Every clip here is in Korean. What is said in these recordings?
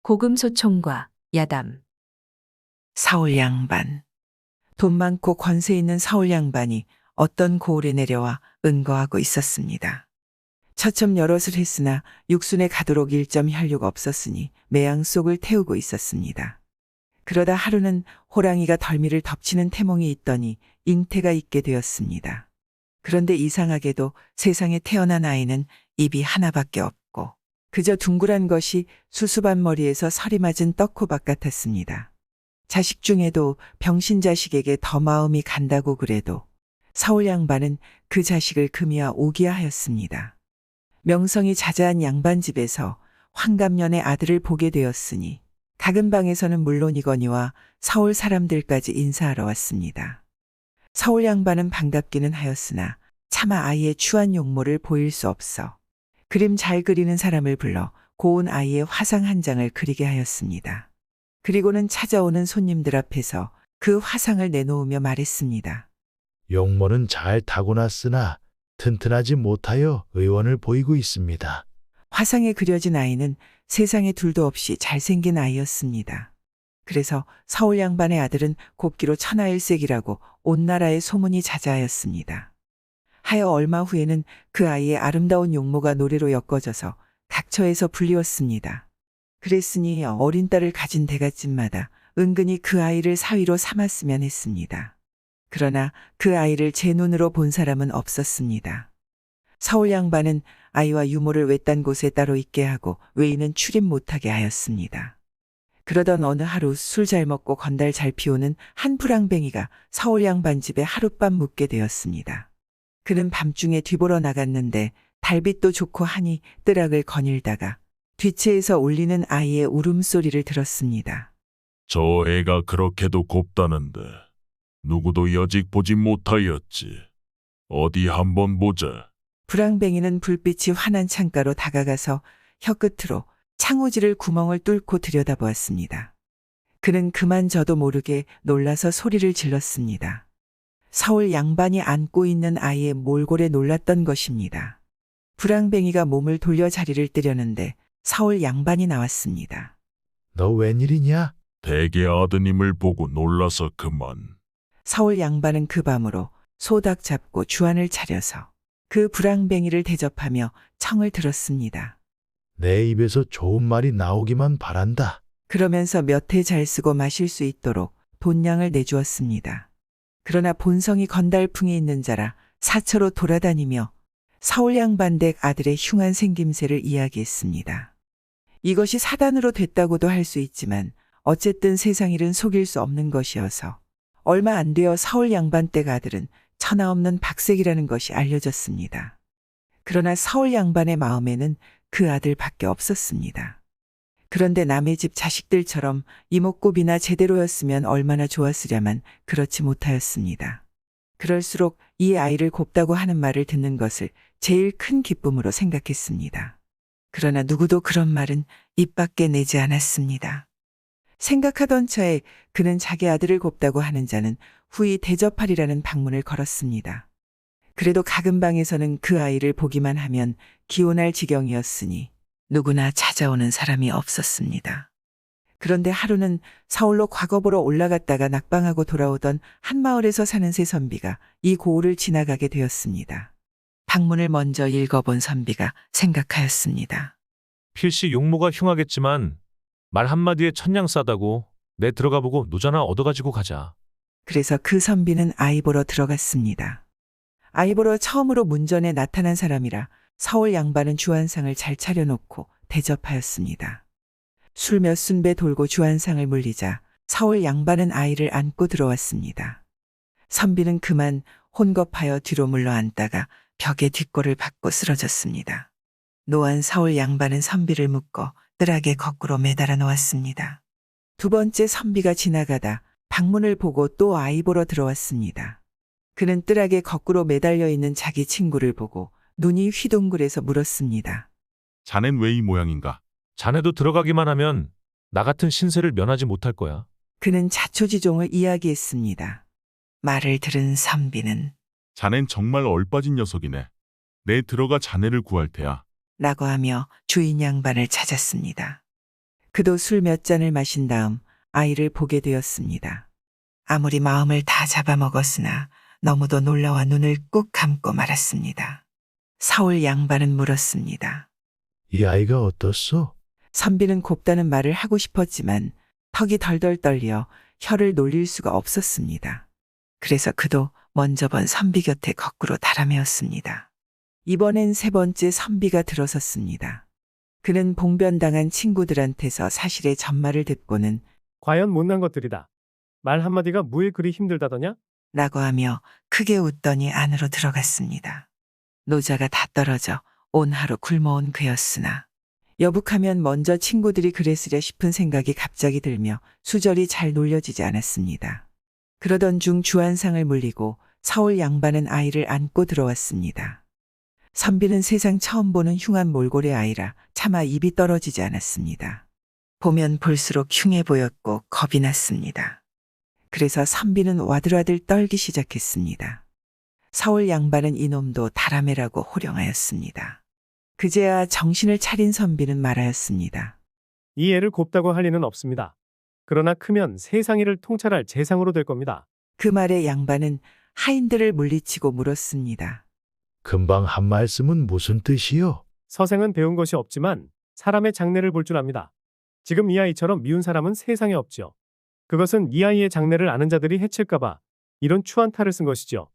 고금소총과 야담. 사울 양반. 돈 많고 권세 있는 사울 양반이 어떤 고을에 내려와 은거하고 있었습니다. 처첩 여럿을 했으나 육순에 가도록 일점 혈류가 없었으니 매양 속을 태우고 있었습니다. 그러다 하루는 호랑이가 덜미를 덮치는 태몽이 있더니 잉태가 있게 되었습니다. 그런데 이상하게도 세상에 태어난 아이는 입이 하나밖에 없고 그저 둥그란 것이 수수반 머리에서 서리 맞은 떡호박 같았습니다. 자식 중에도 병신 자식에게 더 마음이 간다고 그래도 사울 양반은 그 자식을 금이와 오기야 하였습니다. 명성이 자자한 양반 집에서 환갑년의 아들을 보게 되었으니 작은 방에서는 물론이거니와 서울 사람들까지 인사하러 왔습니다. 서울 양반은 반갑기는 하였으나 차마 아이의 추한 용모를 보일 수 없어 그림 잘 그리는 사람을 불러 고운 아이의 화상 한 장을 그리게 하였습니다. 그리고는 찾아오는 손님들 앞에서 그 화상을 내놓으며 말했습니다. 용모는 잘 타고났으나 튼튼하지 못하여 의원을 보이고 있습니다. 화상에 그려진 아이는 세상에 둘도 없이 잘생긴 아이였습니다. 그래서 서울 양반의 아들은 곱기로 천하일색이라고 온 나라에 소문이 자자하였습니다. 하여 얼마 후에는 그 아이의 아름다운 용모가 노래로 엮어져서 각처에서 불리웠습니다. 그랬으니 어린 딸을 가진 대갓집마다 은근히 그 아이를 사위로 삼았으면 했습니다. 그러나 그 아이를 제 눈으로 본 사람은 없었습니다. 서울 양반은 아이와 유모를 외딴 곳에 따로 있게 하고 외인은 출입 못하게 하였습니다. 그러던 어느 하루 술 잘 먹고 건달 잘 피우는 한 불황뱅이가 서울 양반 집에 하룻밤 묵게 되었습니다. 그는 밤중에 뒤보러 나갔는데 달빛도 좋고 하니 뜨락을 거닐다가 뒤채에서 울리는 아이의 울음소리를 들었습니다. 저 애가 그렇게도 곱다는데 누구도 여직 보지 못하였지. 어디 한번 보자. 불황뱅이는 불빛이 환한 창가로 다가가서 혀끝으로 창호지를 구멍을 뚫고 들여다보았습니다. 그는 그만 저도 모르게 놀라서 소리를 질렀습니다. 서울 양반이 안고 있는 아이의 몰골에 놀랐던 것입니다. 불황뱅이가 몸을 돌려 자리를 뜨려는데 서울 양반이 나왔습니다. 너 웬일이냐? 대개 아드님을 보고 놀라서 그만. 서울 양반은 그 밤으로 소닭 잡고 주안을 차려서 그 불황뱅이를 대접하며 청을 들었습니다. 내 입에서 좋은 말이 나오기만 바란다. 그러면서 몇 해 잘 쓰고 마실 수 있도록 돈량을 내주었습니다. 그러나 본성이 건달풍에 있는 자라 사처로 돌아다니며 서울 양반 댁 아들의 흉한 생김새를 이야기했습니다. 이것이 사단으로 됐다고도 할 수 있지만 어쨌든 세상 일은 속일 수 없는 것이어서 얼마 안 되어 서울 양반 댁 아들은 천하 없는 박색이라는 것이 알려졌습니다. 그러나 서울 양반의 마음에는 그 아들밖에 없었습니다. 그런데 남의 집 자식들처럼 이목구비나 제대로였으면 얼마나 좋았으랴만 그렇지 못하였습니다. 그럴수록 이 아이를 곱다고 하는 말을 듣는 것을 제일 큰 기쁨으로 생각했습니다. 그러나 누구도 그런 말은 입 밖에 내지 않았습니다. 생각하던 차에 그는 자기 아들을 곱다고 하는 자는 후이 대접하리라는 방문을 걸었습니다. 그래도 작은 방에서는 그 아이를 보기만 하면 기혼할 지경이었으니 누구나 찾아오는 사람이 없었습니다. 그런데 하루는 서울로 과거보러 올라갔다가 낙방하고 돌아오던 한 마을에서 사는 새 선비가 이 고을을 지나가게 되었습니다. 방문을 먼저 읽어본 선비가 생각하였습니다. 필시 용모가 흉하겠지만 말 한마디에 천냥 싸다고 내 들어가 보고 노자나 얻어가지고 가자. 그래서 그 선비는 아이 보러 들어갔습니다. 아이 보러 처음으로 문전에 나타난 사람이라 서울 양반은 주안상을 잘 차려놓고 대접하였습니다. 술 몇 순배 돌고 주안상을 물리자 서울 양반은 아이를 안고 들어왔습니다. 선비는 그만 혼겁하여 뒤로 물러앉다가 벽에 뒷골을 받고 쓰러졌습니다. 노한 서울 양반은 선비를 묶어 뜰하게 거꾸로 매달아 놓았습니다. 두 번째 선비가 지나가다 방문을 보고 또 아이 보러 들어왔습니다. 그는 뜰하게 거꾸로 매달려 있는 자기 친구를 보고 눈이 휘둥그레서 물었습니다. 자넨 왜 이 모양인가? 자네도 들어가기만 하면 나 같은 신세를 면하지 못할 거야. 그는 자초지종을 이야기했습니다. 말을 들은 선비는 자넨 정말 얼빠진 녀석이네. 내 들어가 자네를 구할 테야. 라고 하며 주인 양반을 찾았습니다. 그도 술 몇 잔을 마신 다음 아이를 보게 되었습니다. 아무리 마음을 다 잡아먹었으나 너무도 놀라와 눈을 꾹 감고 말았습니다. 사울 양반은 물었습니다. 이 아이가 어떻소? 선비는 곱다는 말을 하고 싶었지만 턱이 덜덜 떨려 혀를 놀릴 수가 없었습니다. 그래서 그도 먼저 본 선비 곁에 거꾸로 달아매었습니다. 이번엔 세 번째 선비가 들어섰습니다. 그는 봉변당한 친구들한테서 사실의 전말을 듣고는 과연 못난 것들이다. 말 한마디가 뭐에 그리 힘들다더냐? 라고 하며 크게 웃더니 안으로 들어갔습니다. 노자가 다 떨어져 온 하루 굶어온 그였으나 여북하면 먼저 친구들이 그랬으랴 싶은 생각이 갑자기 들며 수절이 잘 놀려지지 않았습니다. 그러던 중 주한상을 물리고 사울 양반은 아이를 안고 들어왔습니다. 선비는 세상 처음 보는 흉한 몰골의 아이라 차마 입이 떨어지지 않았습니다. 보면 볼수록 흉해 보였고 겁이 났습니다. 그래서 선비는 와들와들 떨기 시작했습니다. 사울 양반은 이놈도 다라매라고 호령하였습니다. 그제야 정신을 차린 선비는 말하였습니다. 이 애를 곱다고 할 리는 없습니다. 그러나 크면 세상이를 통찰할 재상으로 될 겁니다. 그 말에 양반은 하인들을 물리치고 물었습니다. 금방 한 말씀은 무슨 뜻이요? 서생은 배운 것이 없지만 사람의 장래를 볼 줄 압니다. 지금 이 아이처럼 미운 사람은 세상에 없지요. 그것은 이 아이의 장래를 아는 자들이 해칠까봐 이런 추한 탈을 쓴 것이죠.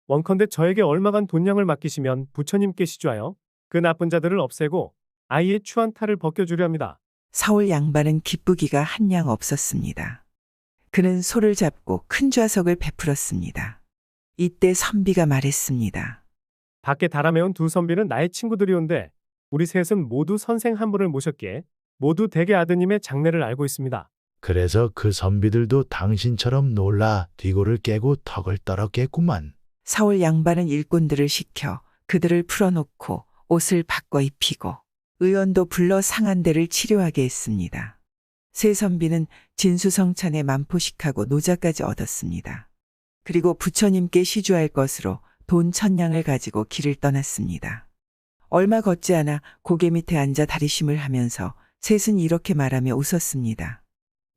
원컨대 저에게 얼마간 돈량을 맡기시면 부처님께 시주하여 그 나쁜 자들을 없애고 아이의 추한 탈을 벗겨주려 합니다. 사울 양반은 기쁘기가 한량 없었습니다. 그는 소를 잡고 큰 좌석을 베풀었습니다. 이때 선비가 말했습니다. 밖에 달아매운 두 선비는 나의 친구들이온데 우리 셋은 모두 선생 한 분을 모셨기에 모두 대개 아드님의 장래를 알고 있습니다. 그래서 그 선비들도 당신처럼 놀라 뒤골을 깨고 턱을 떨었겠구만. 사울 양반은 일꾼들을 시켜 그들을 풀어놓고 옷을 바꿔 입히고 의원도 불러 상한 데를 치료하게 했습니다. 세 선비는 진수성찬에 만포식하고 노자까지 얻었습니다. 그리고 부처님께 시주할 것으로 돈 1000냥을 가지고 길을 떠났습니다. 얼마 걷지 않아 고개 밑에 앉아 다리심을 하면서 셋은 이렇게 말하며 웃었습니다.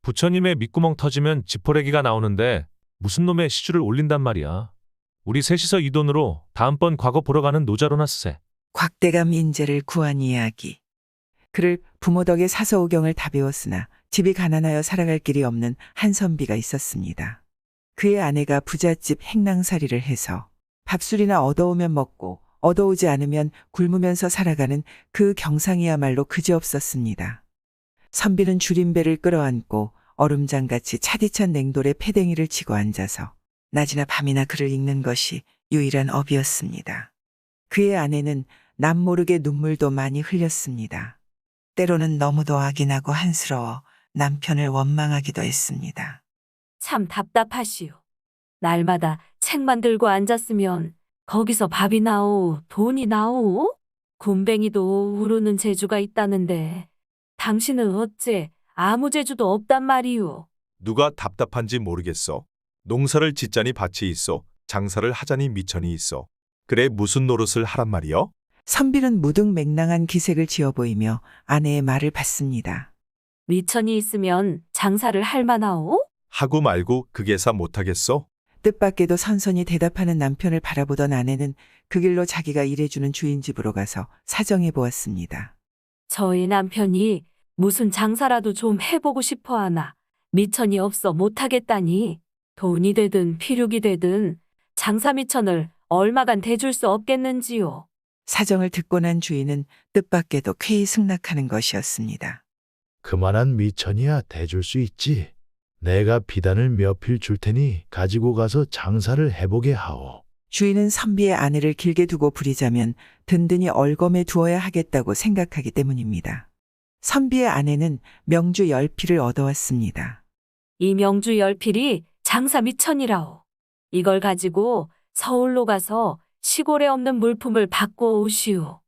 부처님의 밑구멍 터지면 지퍼레기가 나오는데 무슨 놈의 시주를 올린단 말이야. 우리 셋이서 이 돈으로 다음번 과거 보러 가는 노자로나 쓰세. 곽대감 인재를 구한 이야기. 그를 부모 덕에 사서오경을 다 배웠으나 집이 가난하여 살아갈 길이 없는 한 선비가 있었습니다. 그의 아내가 부잣집 행랑살이를 해서 밥술이나 얻어오면 먹고 얻어오지 않으면 굶으면서 살아가는 그 경상이야말로 그지없었습니다. 선비는 줄임배를 끌어안고 얼음장같이 차디찬 냉돌에 패댕이를 치고 앉아서 낮이나 밤이나 글을 읽는 것이 유일한 업이었습니다. 그의 아내는 남모르게 눈물도 많이 흘렸습니다. 때로는 너무도 악인하고 한스러워 남편을 원망하기도 했습니다. 참 답답하시오. 날마다 책만 들고 앉았으면 거기서 밥이 나오, 돈이 나오? 굼벵이도 우르는 재주가 있다는데 당신은 어째 아무 재주도 없단 말이오. 누가 답답한지 모르겠어. 농사를 짓자니 밭이 있어. 장사를 하자니 미천이 있어. 그래 무슨 노릇을 하란 말이여? 선비는 무등맹랑한 기색을 지어 보이며 아내의 말을 받습니다. 미천이 있으면 장사를 할 만하오? 하고 말고 그게사 못하겠어? 뜻밖에도 선선히 대답하는 남편을 바라보던 아내는 그 길로 자기가 일해주는 주인 집으로 가서 사정해 보았습니다. 저희 남편이 무슨 장사라도 좀 해보고 싶어 하나 미천이 없어 못하겠다니 돈이 되든 필육이 되든 장사 미천을 얼마간 대줄 수 없겠는지요. 사정을 듣고 난 주인은 뜻밖에도 쾌히 승낙하는 것이었습니다. 그만한 미천이야 대줄 수 있지. 내가 비단을 몇 필 줄 테니 가지고 가서 장사를 해보게 하오. 주인은 선비의 아내를 길게 두고 부리자면 든든히 얼검에 두어야 하겠다고 생각하기 때문입니다. 선비의 아내는 명주 10필을 얻어왔습니다. 이 명주 10필이 장사 미천이라오. 이걸 가지고 서울로 가서 시골에 없는 물품을 바꿔 오시오.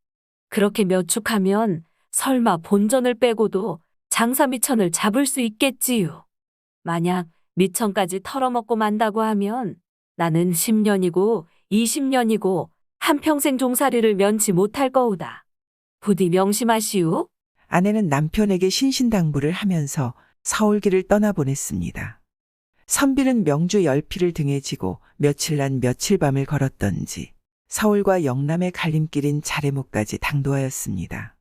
그렇게 몇 축하면 설마 본전을 빼고도 장사 미천을 잡을 수 있겠지요. 만약 미천까지 털어먹고 만다고 하면 나는 10년이고 20년이고 한평생 종살이를 면치 못할 거우다. 부디 명심하시오. 아내는 남편에게 신신당부를 하면서 서울길을 떠나보냈습니다. 선비는 명주 열피를 등에 지고 며칠 난 며칠 밤을 걸었던지 서울과 영남의 갈림길인 자레모까지 당도하였습니다.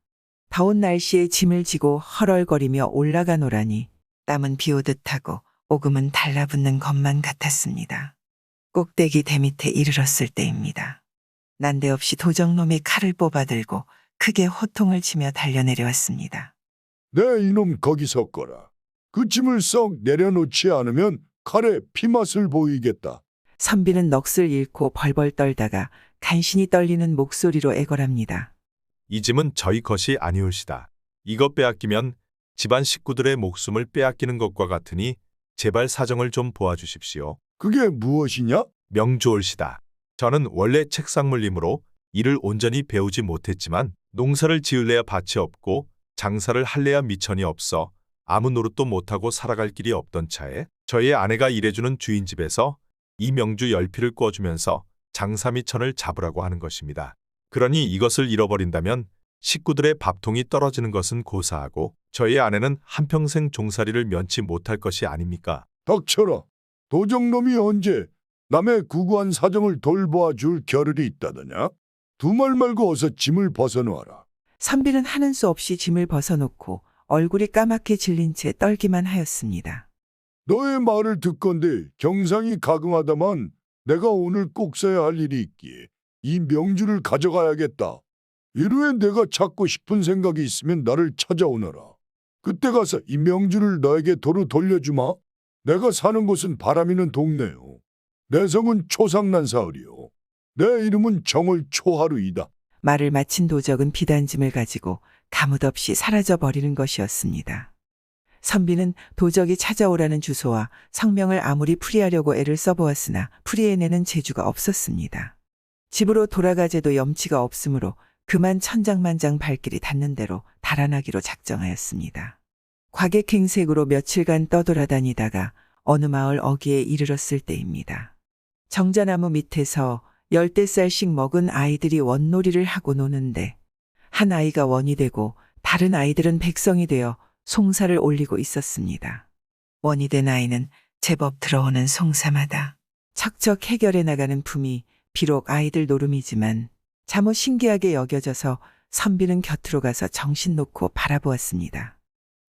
더운 날씨에 짐을 지고 헐얼거리며 올라가노라니 땀은 비오듯 하고 오금은 달라붙는 것만 같았습니다. 꼭대기 대밑에 이르렀을 때입니다. 난데없이 도적놈이 칼을 뽑아들고 크게 호통을 치며 달려내려왔습니다. 내 이놈 거기 섰거라. 그 짐을 썩 내려놓지 않으면 칼에 피맛을 보이겠다. 선비는 넋을 잃고 벌벌 떨다가 간신히 떨리는 목소리로 애걸합니다. 이 짐은 저희 것이 아니올시다. 이것 빼앗기면 집안 식구들의 목숨을 빼앗기는 것과 같으니 제발 사정을 좀 보아주십시오. 그게 무엇이냐? 명주올시다. 저는 원래 책상물림으로 일을 온전히 배우지 못했지만 농사를 지을래야 밭이 없고 장사를 할래야 미천이 없어 아무 노릇도 못하고 살아갈 길이 없던 차에 저희 아내가 일해주는 주인 집에서 이 명주 열피를 꿔주면서 장사 미천을 잡으라고 하는 것입니다. 그러니 이것을 잃어버린다면 식구들의 밥통이 떨어지는 것은 고사하고 저희 아내는 한평생 종살이를 면치 못할 것이 아닙니까? 닥쳐라. 도적놈이 언제 남의 구구한 사정을 돌보아 줄 겨를이 있다더냐? 두 말 말고 어서 짐을 벗어놓아라. 선비는 하는 수 없이 짐을 벗어놓고 얼굴이 까맣게 질린 채 떨기만 하였습니다. 너의 말을 듣건대 경상이 가긍하다만 내가 오늘 꼭 써야 할 일이 있기에 이 명주를 가져가야겠다. 이후에 내가 찾고 싶은 생각이 있으면 나를 찾아오너라. 그때 가서 이 명주를 너에게 도로 돌려주마. 내가 사는 곳은 바람이는 동네요. 내 성은 초상난사을이요. 내 이름은 정월초하루이다. 말을 마친 도적은 비단짐을 가지고 가뭇없이 사라져버리는 것이었습니다. 선비는 도적이 찾아오라는 주소와 성명을 아무리 풀이하려고 애를 써보았으나 풀이해내는 재주가 없었습니다. 집으로 돌아가재도 염치가 없으므로 그만 천장만장 발길이 닿는 대로 달아나기로 작정하였습니다. 과객행색으로 며칠간 떠돌아다니다가 어느 마을 어귀에 이르렀을 때입니다. 정자나무 밑에서 10대살씩 먹은 아이들이 원놀이를 하고 노는데 한 아이가 원이 되고 다른 아이들은 백성이 되어 송사를 올리고 있었습니다. 원이 된 아이는 제법 들어오는 송사마다 척척 해결해 나가는 품이 비록 아이들 노름이지만 잠옷 신기하게 여겨져서 선비는 곁으로 가서 정신 놓고 바라보았습니다.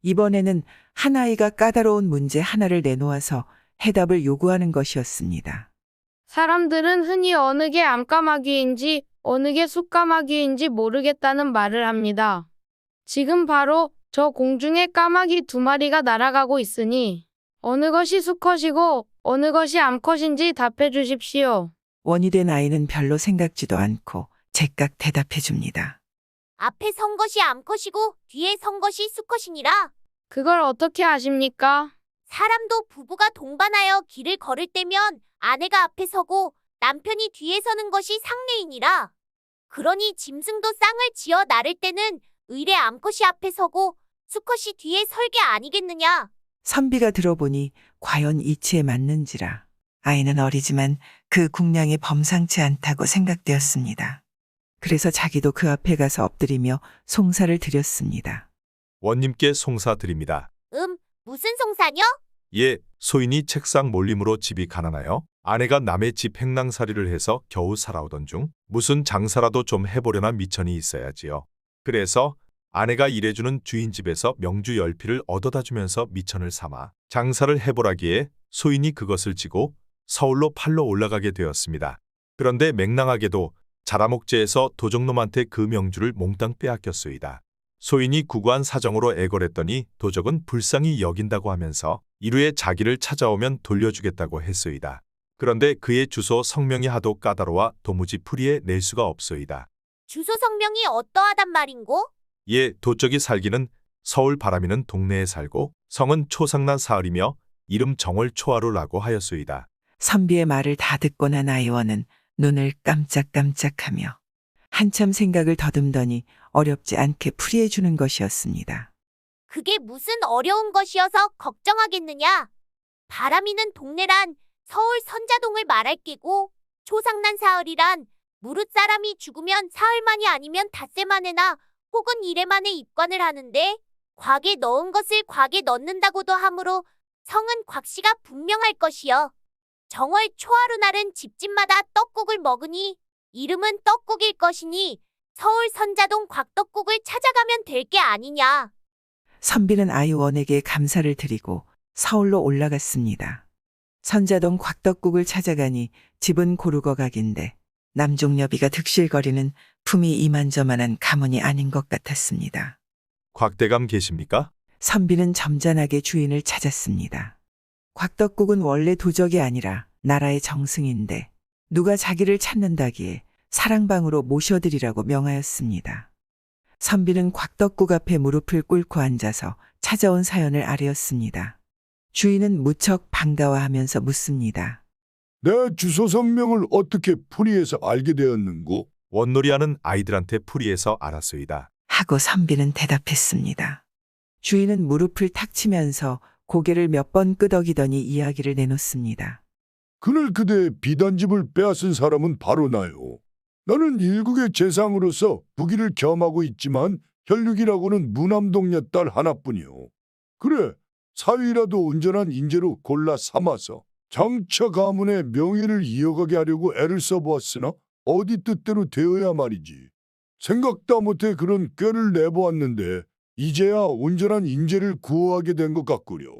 이번에는 한 아이가 까다로운 문제 하나를 내놓아서 해답을 요구하는 것이었습니다. 사람들은 흔히 어느 게 암까마귀인지 어느 게 숫까마귀인지 모르겠다는 말을 합니다. 지금 바로 저 공중에 까마귀 2마리가 날아가고 있으니 어느 것이 수컷이고 어느 것이 암컷인지 답해 주십시오. 원이 된 아이는 별로 생각지도 않고 제깍 대답해 줍니다. 앞에 선 것이 암컷이고 뒤에 선 것이 수컷이니라. 그걸 어떻게 아십니까? 사람도 부부가 동반하여 길을 걸을 때면 아내가 앞에 서고 남편이 뒤에 서는 것이 상례이니라. 그러니 짐승도 쌍을 지어 나를 때는 의례 암컷이 앞에 서고 수컷이 뒤에 설게 아니겠느냐. 선비가 들어보니 과연 이치에 맞는지라 아이는 어리지만 그 궁량이 범상치 않다고 생각되었습니다. 그래서 자기도 그 앞에 가서 엎드리며 송사를 드렸습니다. 원님께 송사 드립니다. 무슨 송사녀? 예, 소인이 책상 몰림으로 집이 가난하여 아내가 남의 집 행랑살이를 해서 겨우 살아오던 중 무슨 장사라도 좀 해보려나 미천이 있어야지요. 그래서 아내가 일해주는 주인 집에서 명주 열피를 얻어다 주면서 미천을 삼아 장사를 해보라기에 소인이 그것을 지고 서울로 팔러 올라가게 되었습니다. 그런데 맹랑하게도 자라목제에서 도적놈한테 그 명주를 몽땅 빼앗겼소이다. 소인이 구구한 사정으로 애걸했더니 도적은 불쌍히 여긴다고 하면서 이루에 자기를 찾아오면 돌려주겠다고 했소이다. 그런데 그의 주소 성명이 하도 까다로워 도무지 풀이해 낼 수가 없소이다. 주소 성명이 어떠하단 말인고? 예, 도적이 살기는 서울 바람이는 동네에 살고 성은 초상난 사흘이며 이름 정월초하루라고 하였소이다. 선비의 말을 다 듣고 난 아이원은 눈을 깜짝깜짝하며 한참 생각을 더듬더니 어렵지 않게 풀이해 주는 것이었습니다. 그게 무슨 어려운 것이어서 걱정하겠느냐. 바람이는 동네란 서울 선자동을 말할 게고 초상난 사흘이란 무릇 사람이 죽으면 사흘만이 아니면 닷새 만에나 혹은 이래만에 입관을 하는데 곽에 넣은 것을 곽에 넣는다고도 하므로 성은 곽씨가 분명할 것이요. 정월 초하루날은 집집마다 떡국을 먹으니 이름은 떡국일 것이니 서울 선자동 곽떡국을 찾아가면 될 게 아니냐. 선비는 아이원에게 감사를 드리고 서울로 올라갔습니다. 선자동 곽떡국을 찾아가니 집은 고루거각인데 남종여비가 득실거리는 품이 이만저만한 가문이 아닌 것 같았습니다. 곽대감 계십니까? 선비는 점잖하게 주인을 찾았습니다. 곽떡국은 원래 도적이 아니라 나라의 정승인데 누가 자기를 찾는다기에 사랑방으로 모셔드리라고 명하였습니다. 선비는 곽떡국 앞에 무릎을 꿇고 앉아서 찾아온 사연을 아뢰었습니다. 주인은 무척 반가워하면서 묻습니다. 내 주소 선명을 어떻게 풀이해서 알게 되었는고? 원놀이하는 아이들한테 풀이해서 알았소이다. 하고 선비는 대답했습니다. 주인은 무릎을 탁 치면서 고개를 몇 번 끄덕이더니 이야기를 내놓습니다. 그날 그대의 비단집을 빼앗은 사람은 바로 나요. 나는 일국의 재상으로서 부귀를 겸하고 있지만 혈육이라고는 무남동녀 딸 하나뿐이요. 그래, 사위라도 온전한 인재로 골라 삼아서 장차 가문의 명예를 이어가게 하려고 애를 써보았으나 어디 뜻대로 되어야 말이지. 생각도 못해 그런 꾀를 내보았는데 이제야 온전한 인재를 구호하게 된 것 같구려.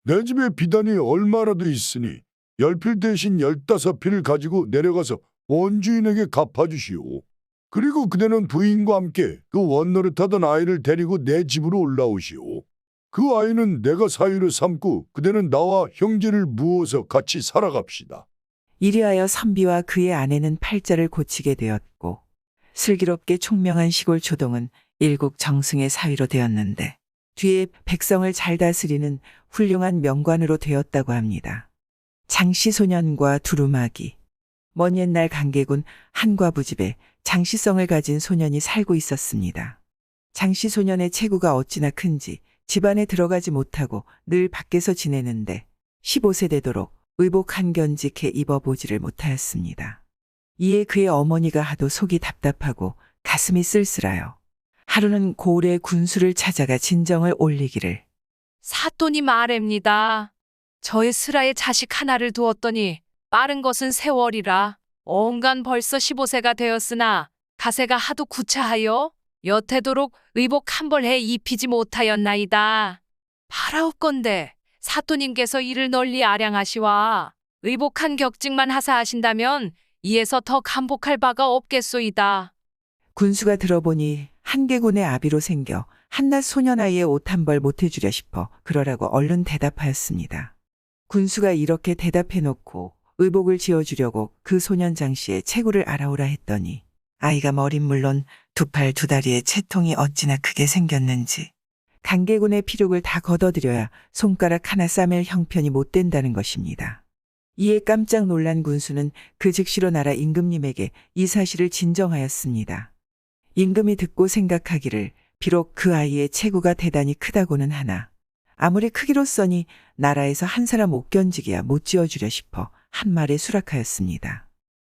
내 집에 비단이 얼마라도 있으니 10필 대신 15필을 가지고 내려가서 원주인에게 갚아주시오. 그리고 그대는 부인과 함께 그 원노릇하던 아이를 데리고 내 집으로 올라오시오. 그 아이는 내가 사위로 삼고 그대는 나와 형제를 무어서 같이 살아갑시다. 이리하여 선비와 그의 아내는 팔자를 고치게 되었고 슬기롭게 총명한 시골 초동은 일국 정승의 사위로 되었는데 뒤에 백성을 잘 다스리는 훌륭한 명관으로 되었다고 합니다. 장씨소년과 두루마기. 먼 옛날 강계군 한과부집에 장씨성을 가진 소년이 살고 있었습니다. 장씨소년의 체구가 어찌나 큰지 집안에 들어가지 못하고 늘 밖에서 지내는데 15세 되도록 의복 한 견직해 입어보지를 못하였습니다. 이에 그의 어머니가 하도 속이 답답하고 가슴이 쓸쓸하여 하루는 고을의 군수를 찾아가 진정을 올리기를 사돈이 말입니다. 저의 슬하에 자식 하나를 두었더니 빠른 것은 세월이라 어언간 벌써 15세가 되었으나 가세가 하도 구차하여 여태도록 의복 한 벌 해 입히지 못하였나이다. 바라옵건대 사또님께서 이를 널리 아량하시와 의복한 격직만 하사하신다면 이에서 더 감복할 바가 없겠소이다. 군수가 들어보니 한계군의 아비로 생겨 한낱 소년 아이의 옷 한 벌 못해주려 싶어 그러라고 얼른 대답하였습니다. 군수가 이렇게 대답해놓고 의복을 지어주려고 그 소년 장씨의 체구를 알아오라 했더니 아이가 머린 물론 두 팔 두 다리에 채통이 어찌나 크게 생겼는지 강계군의 피력을 다 걷어들여야 손가락 하나 싸맬 형편이 못 된다는 것입니다. 이에 깜짝 놀란 군수는 그 즉시로 나라 임금님에게 이 사실을 진정하였습니다. 임금이 듣고 생각하기를 비록 그 아이의 체구가 대단히 크다고는 하나 아무리 크기로써니 나라에서 한 사람 못 견지기야 못 지어주려 싶어 한 말에 수락하였습니다.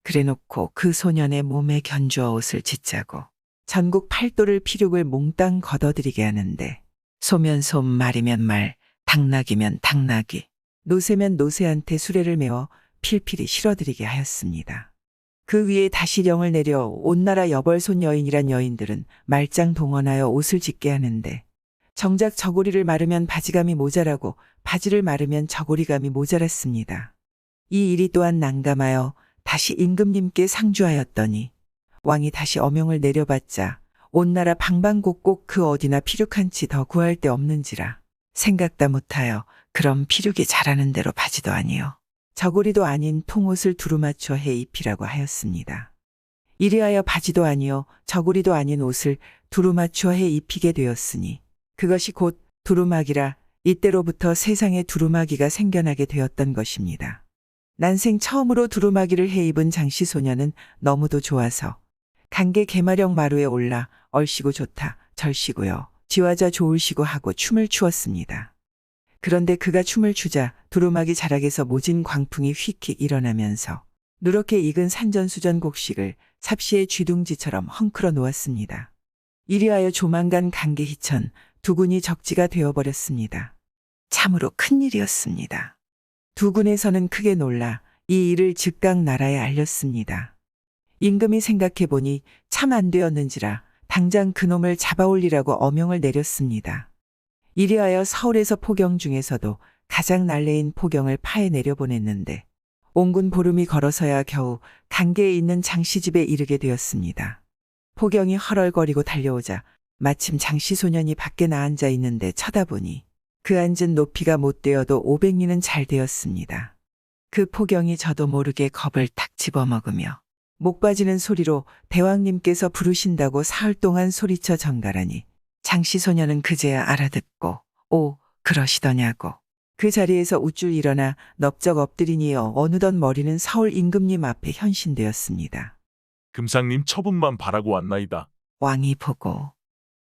그래놓고 그 소년의 몸에 견주어 옷을 짓자고 전국 팔도를 피륙을 몽땅 걷어들이게 하는데 소면 솜, 말이면 말, 당나귀면 당나귀, 노새면 노새한테 수레를 메워 필필이 실어드리게 하였습니다. 그 위에 다시 령을 내려 온나라 여벌손 여인이란 여인들은 말짱 동원하여 옷을 짓게 하는데 정작 저고리를 마르면 바지감이 모자라고 바지를 마르면 저고리감이 모자랐습니다. 이 일이 또한 난감하여 다시 임금님께 상주하였더니 왕이 다시 어명을 내려받자 온나라 방방곡곡 그 어디나 피륙한 치 더 구할 데 없는지라 생각다 못하여 그럼 피륙이 잘하는 대로 바지도 아니요 저고리도 아닌 통옷을 두루맞춰 해 입히라고 하였습니다. 이리하여 바지도 아니요 저고리도 아닌 옷을 두루맞춰 해 입히게 되었으니 그것이 곧 두루마기라 이때로부터 세상에 두루마기가 생겨나게 되었던 것입니다. 난생 처음으로 두루마기를 해 입은 장씨소녀는 너무도 좋아서 강계 개마령 마루에 올라 얼씨구 좋다 절씨구요 지화자 좋을시구 하고 춤을 추었습니다. 그런데 그가 춤을 추자 두루마기 자락에서 모진 광풍이 휙휙 일어나면서 누렇게 익은 산전수전 곡식을 삽시의 쥐둥지처럼 헝클어 놓았습니다. 이리하여 조만간 강계희천 두 군이 적지가 되어버렸습니다. 참으로 큰일이었습니다. 두 군에서는 크게 놀라 이 일을 즉각 나라에 알렸습니다. 임금이 생각해보니 참 안 되었는지라 당장 그놈을 잡아올리라고 어명을 내렸습니다. 이리하여 서울에서 포경 중에서도 가장 날래인 포경을 파해 내려보냈는데 온군 보름이 걸어서야 겨우 강계에 있는 장씨 집에 이르게 되었습니다. 포경이 헐얼거리고 달려오자 마침 장씨 소년이 밖에 나앉아 있는데 쳐다보니 그 앉은 높이가 못 되어도 500리는 잘 되었습니다. 그 포경이 저도 모르게 겁을 탁 집어먹으며 목 빠지는 소리로 대왕님께서 부르신다고 사흘 동안 소리쳐 전갈하니 장씨 소년은 그제야 알아듣고 오 그러시더냐고 그 자리에서 우쭐 일어나 넙적 엎드리니여 어느덧 머리는 서울 임금님 앞에 현신되었습니다. 금상님 처분만 바라고 왔나이다. 왕이 보고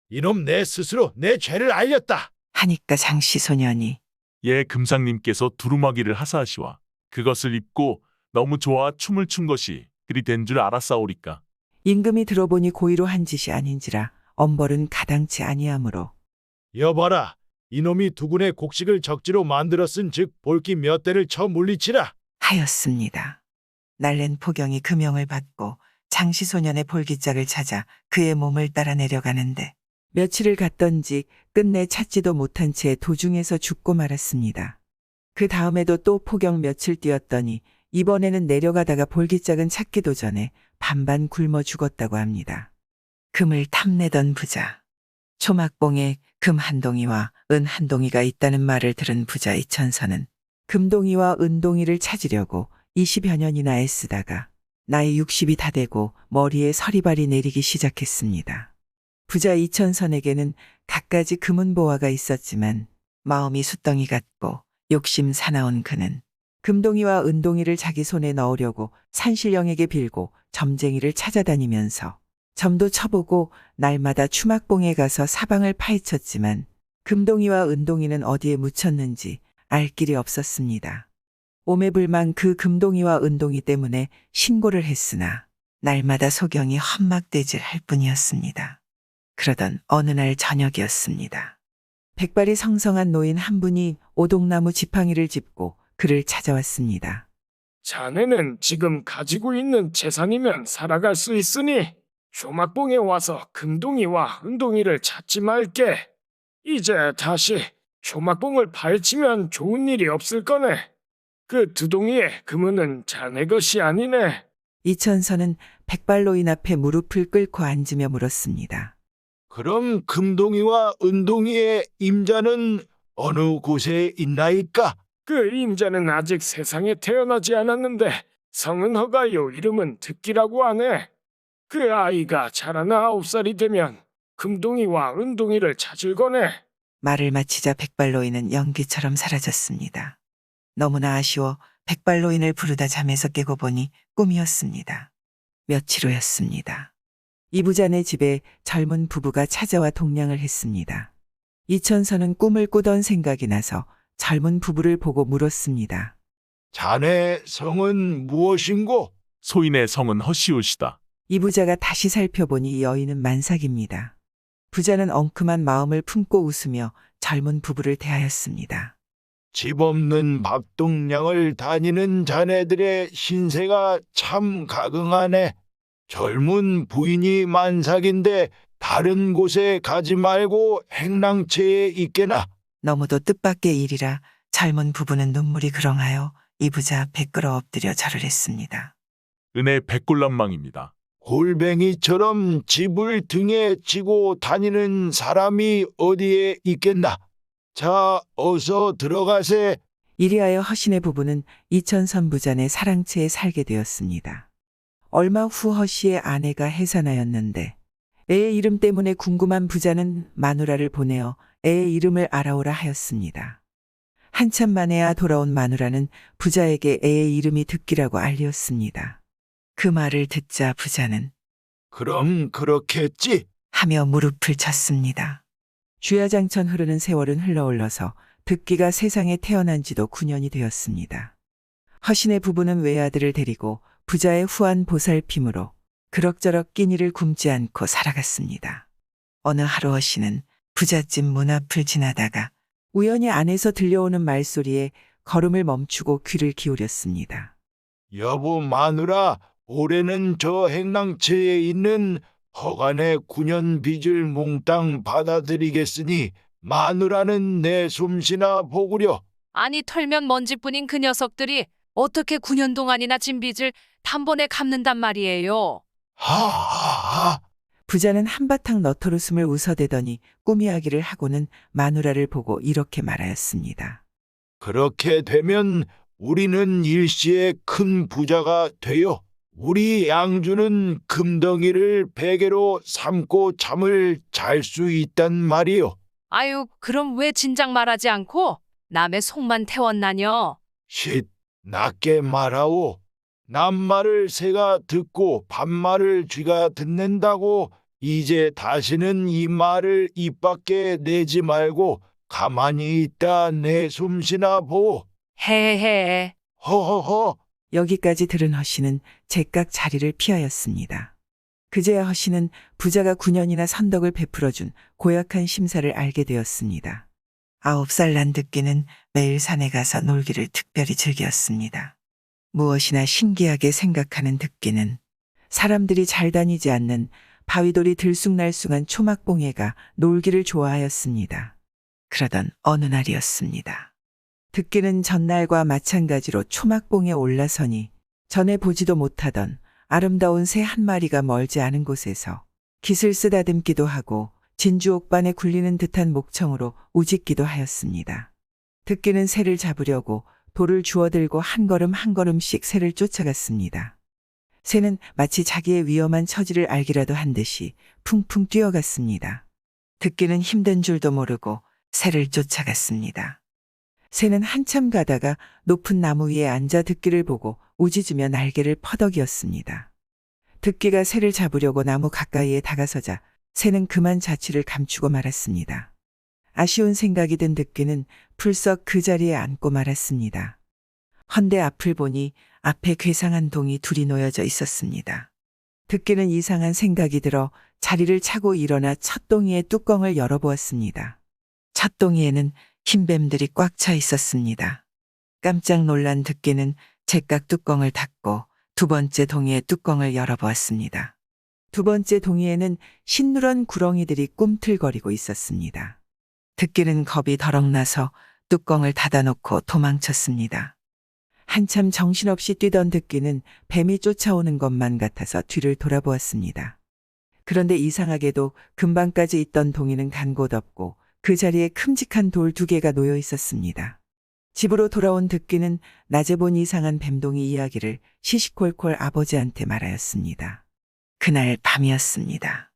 이놈 내 스스로 내 죄를 알렸다. 하니까 장씨 소년이 예, 금상님께서 두루마기를 하사하시와 그것을 입고 너무 좋아 춤을 춘 것이 그리 된 줄 알았사오리까. 임금이 들어보니 고의로 한 짓이 아닌지라 엄벌은 가당치 아니하므로 여봐라. 이놈이 두군의 곡식을 적지로 만들었은 즉 볼기 몇 대를 쳐 물리치라. 하였습니다. 날랜 포경이 그 명을 받고 장씨 소년의 볼기짝을 찾아 그의 몸을 따라 내려가는데 며칠을 갔던지 끝내 찾지도 못한 채 도중에서 죽고 말았습니다. 그 다음에도 또 포경 며칠 뛰었더니 이번에는 내려가다가 볼기짝은 찾기도 전에 반반 굶어 죽었다고 합니다. 금을 탐내던 부자. 초막봉에 금 한 동이와 은 한 동이가 있다는 말을 들은 부자 이천서는 금동이와 은동이를 찾으려고 20여 년이나 애쓰다가 나이 60이 다 되고 머리에 서리발이 내리기 시작했습니다. 부자 이천선에게는 갖가지 금은보화가 있었지만 마음이 숫덩이 같고 욕심 사나운 그는 금동이와 은동이를 자기 손에 넣으려고 산신령에게 빌고 점쟁이를 찾아다니면서 점도 쳐보고 날마다 추막봉에 가서 사방을 파헤쳤지만 금동이와 은동이는 어디에 묻혔는지 알 길이 없었습니다. 오매불망 그 금동이와 은동이 때문에 신고를 했으나 날마다 소경이 헛막대질 할 뿐이었습니다. 그러던 어느 날 저녁이었습니다. 백발이 성성한 노인 한 분이 오동나무 지팡이를 짚고 그를 찾아왔습니다. 자네는 지금 가지고 있는 재산이면 살아갈 수 있으니 조막봉에 와서 금동이와 은동이를 찾지 말게. 이제 다시 조막봉을 파헤치면 좋은 일이 없을 거네. 그 두 동이의 금은은 자네 것이 아니네. 이천서는 백발노인 앞에 무릎을 꿇고 앉으며 물었습니다. 그럼 금동이와 은동이의 임자는 어느 곳에 있나이까? 그 임자는 아직 세상에 태어나지 않았는데 성은 허가요 이름은 듣기라고 하네. 그 아이가 자라나 9살이 되면 금동이와 은동이를 찾을 거네. 말을 마치자 백발노인은 연기처럼 사라졌습니다. 너무나 아쉬워 백발노인을 부르다 잠에서 깨고 보니 꿈이었습니다. 며칠 후였습니다. 이 부자네 집에 젊은 부부가 찾아와 동냥을 했습니다. 이천서는 꿈을 꾸던 생각이 나서 젊은 부부를 보고 물었습니다. 자네 성은 무엇인고? 소인의 성은 허시우시다. 이 부자가 다시 살펴보니 여인은 만삭입니다. 부자는 엉큼한 마음을 품고 웃으며 젊은 부부를 대하였습니다. 집 없는 밥동량을 다니는 자네들의 신세가 참 가긍하네. 젊은 부인이 만삭인데 다른 곳에 가지 말고 행랑채에 있게나. 너무도 뜻밖의 일이라 젊은 부부는 눈물이 그렁하여 이 부자 앞에 끌어 엎드려 절을 했습니다. 은혜 백골란망입니다. 골뱅이처럼 집을 등에 지고 다니는 사람이 어디에 있겠나? 자, 어서 들어가세. 이리하여 허신의 부부는 이천선 부자네 사랑채에 살게 되었습니다. 얼마 후 허씨의 아내가 해산하였는데 애의 이름 때문에 궁금한 부자는 마누라를 보내어 애의 이름을 알아오라 하였습니다. 한참 만에야 돌아온 마누라는 부자에게 애의 이름이 득기라고 알렸습니다. 그 말을 듣자 부자는 그럼 그렇겠지. 하며 무릎을 쳤습니다. 주야장천 흐르는 세월은 흘러올라서 득기가 세상에 태어난 지도 9년이 되었습니다. 허신의 부부는 외아들을 데리고 부자의 후한 보살핌으로 그럭저럭 끼니를 굶지 않고 살아갔습니다. 어느 하루 허씨는 부잣집 문 앞을 지나다가 우연히 안에서 들려오는 말소리에 걸음을 멈추고 귀를 기울였습니다. 여보 마누라, 올해는 저 행랑채에 있는 허간의 9년 빚을 몽땅 받아들이겠으니 마누라는 내 솜씨나 보구려. 아니 털면 먼지뿐인 그 녀석들이 어떻게 9년 동안이나 진 빚을 단번에 갚는단 말이에요. 하하하. 부자는 한바탕 너털웃음을 웃어대더니 꾸미야기를 하고는 마누라를 보고 이렇게 말하였습니다. 그렇게 되면 우리는 일시에 큰 부자가 되어 우리 양주는 금덩이를 베개로 삼고 잠을 잘 수 있단 말이요. 아유, 그럼 왜 진작 말하지 않고 남의 속만 태웠나뇨? 쉿, 낮게 말하오. 남말을 새가 듣고 반말을 쥐가 듣는다고 이제 다시는 이 말을 입 밖에 내지 말고 가만히 있다 내 솜씨나 보. 헤헤. 허허허. 여기까지 들은 허씨는 제깍 자리를 피하였습니다. 그제야 허씨는 부자가 9년이나 선덕을 베풀어준 고약한 심사를 알게 되었습니다. 9살 난 듣기는 매일 산에 가서 놀기를 특별히 즐겼습니다. 무엇이나 신기하게 생각하는 듣기는 사람들이 잘 다니지 않는 바위돌이 들쑥날쑥한 초막봉에가 놀기를 좋아하였습니다. 그러던 어느 날이었습니다. 듣기는 전날과 마찬가지로 초막봉에 올라서니 전에 보지도 못하던 아름다운 새 한 마리가 멀지 않은 곳에서 깃을 쓰다듬기도 하고 진주옥반에 굴리는 듯한 목청으로 우짖기도 하였습니다. 듣기는 새를 잡으려고 돌을 주워들고 한 걸음 한 걸음씩 새를 쫓아갔습니다. 새는 마치 자기의 위험한 처지를 알기라도 한 듯이 풍풍 뛰어갔습니다. 듣기는 힘든 줄도 모르고 새를 쫓아갔습니다. 새는 한참 가다가 높은 나무 위에 앉아 듣기를 보고 우짖으며 날개를 퍼덕이었습니다. 듣기가 새를 잡으려고 나무 가까이에 다가서자 새는 그만 자취를 감추고 말았습니다. 아쉬운 생각이 든 듣기는 풀썩 그 자리에 앉고 말았습니다. 헌데 앞을 보니 앞에 괴상한 동이 둘이 놓여져 있었습니다. 듣기는 이상한 생각이 들어 자리를 차고 일어나 첫 동이의 뚜껑을 열어보았습니다. 첫 동이에는 흰뱀들이 꽉 차 있었습니다. 깜짝 놀란 듣기는 제깍 뚜껑을 닫고 두 번째 동이의 뚜껑을 열어보았습니다. 두 번째 동이에는 신누런 구렁이들이 꿈틀거리고 있었습니다. 듣기는 겁이 덜컥 나서 뚜껑을 닫아놓고 도망쳤습니다. 한참 정신없이 뛰던 듣기는 뱀이 쫓아오는 것만 같아서 뒤를 돌아보았습니다. 그런데 이상하게도 금방까지 있던 동이는 간 곳 없고 그 자리에 큼직한 돌 2개가 놓여 있었습니다. 집으로 돌아온 듣기는 낮에 본 이상한 뱀동이 이야기를 시시콜콜 아버지한테 말하였습니다. 그날 밤이었습니다.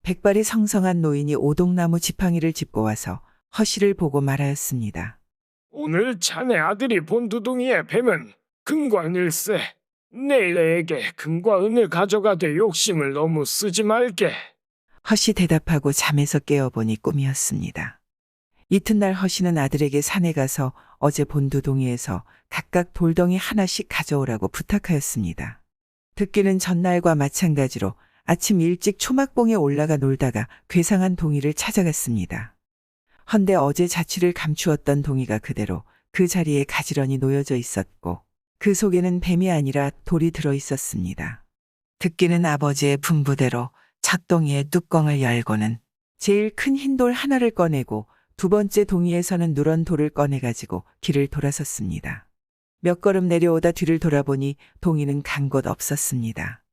백발이 성성한 노인이 오동나무 지팡이를 짚고 와서 허씨를 보고 말하였습니다. 오늘 자네 아들이 본 두둥이의 뱀은 금과 은일세. 내일 애에게 금과 은을 가져가되 욕심을 너무 쓰지 말게. 허씨 대답하고 잠에서 깨어보니 꿈이었습니다. 이튿날 허씨는 아들에게 산에 가서 어제 본 두둥이에서 각각 돌덩이 하나씩 가져오라고 부탁하였습니다. 듣기는 전날과 마찬가지로 아침 일찍 초막봉에 올라가 놀다가 괴상한 동이를 찾아갔습니다. 헌데 어제 자취를 감추었던 동이가 그대로 그 자리에 가지런히 놓여져 있었고 그 속에는 뱀이 아니라 돌이 들어 있었습니다. 듣기는 아버지의 분부대로 첫 동이의 뚜껑을 열고는 제일 큰 흰 돌 하나를 꺼내고 두 번째 동이에서는 누런 돌을 꺼내가지고 길을 돌아섰습니다. 몇 걸음 내려오다 뒤를 돌아보니 동이는 간 곳 없었습니다.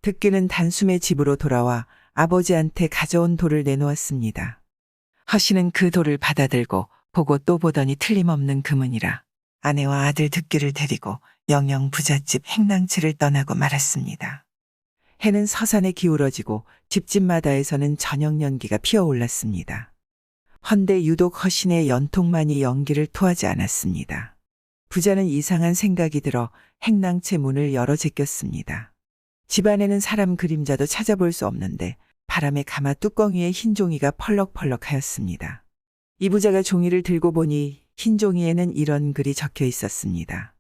듣기는 단숨에 집으로 돌아와 아버지한테 가져온 돌을 내놓았습니다. 허씨는 그 돌을 받아들고 보고 또 보더니 틀림없는 금은이라 아내와 아들 듣기를 데리고 영영 부잣집 행랑채를 떠나고 말았습니다. 해는 서산에 기울어지고 집집마다에서는 저녁 연기가 피어올랐습니다. 헌데 유독 허신의 연통만이 연기를 토하지 않았습니다. 부자는 이상한 생각이 들어 행랑채 문을 열어 제꼈습니다. 집안에는 사람 그림자도 찾아볼 수 없는데 바람에 가마 뚜껑 위에 흰 종이가 펄럭펄럭하였습니다. 이 부자가 종이를 들고 보니 흰 종이에는 이런 글이 적혀 있었습니다.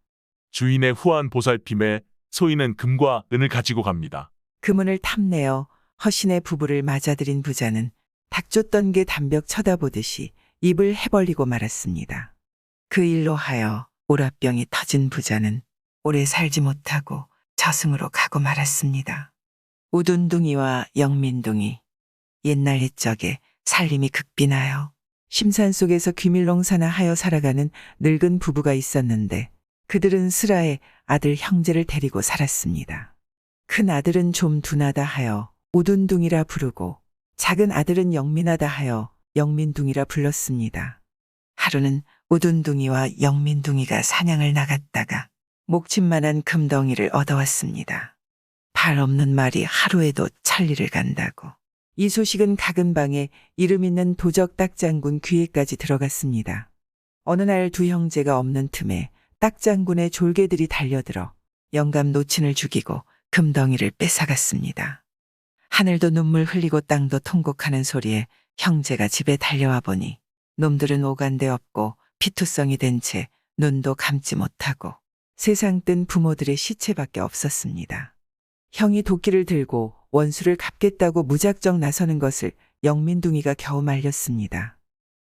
주인의 후한 보살핌에 소인은 금과 은을 가지고 갑니다. 그 문을 탐내어 허신의 부부를 맞아들인 부자는 닥쳤던 게 담벽 쳐다보듯이 입을 해벌리고 말았습니다. 그 일로 하여 오라병이 터진 부자는 오래 살지 못하고 저승으로 가고 말았습니다. 우둔둥이와 영민둥이. 옛날 옛적에 살림이 극비나요. 심산 속에서 귀밀농사나 하여 살아가는 늙은 부부가 있었는데 그들은 슬하에 아들 형제를 데리고 살았습니다. 큰 아들은 좀 둔하다 하여 우둔둥이라 부르고 작은 아들은 영민하다 하여 영민둥이라 불렀습니다. 하루는 우둔둥이와 영민둥이가 사냥을 나갔다가 목침만한 금덩이를 얻어왔습니다. 발 없는 말이 하루에도 천리를 간다고. 이 소식은 작은 방에 이름 있는 도적 딱장군 귀에까지 들어갔습니다. 어느 날 두 형제가 없는 틈에 딱장군의 졸개들이 달려들어 영감 노친을 죽이고 금덩이를 뺏어갔습니다. 하늘도 눈물 흘리고 땅도 통곡하는 소리에 형제가 집에 달려와 보니 놈들은 오간데 없고 피투성이 된 채 눈도 감지 못하고 세상 뜬 부모들의 시체밖에 없었습니다. 형이 도끼를 들고 원수를 갚겠다고 무작정 나서는 것을 영민둥이가 겨우 말렸습니다.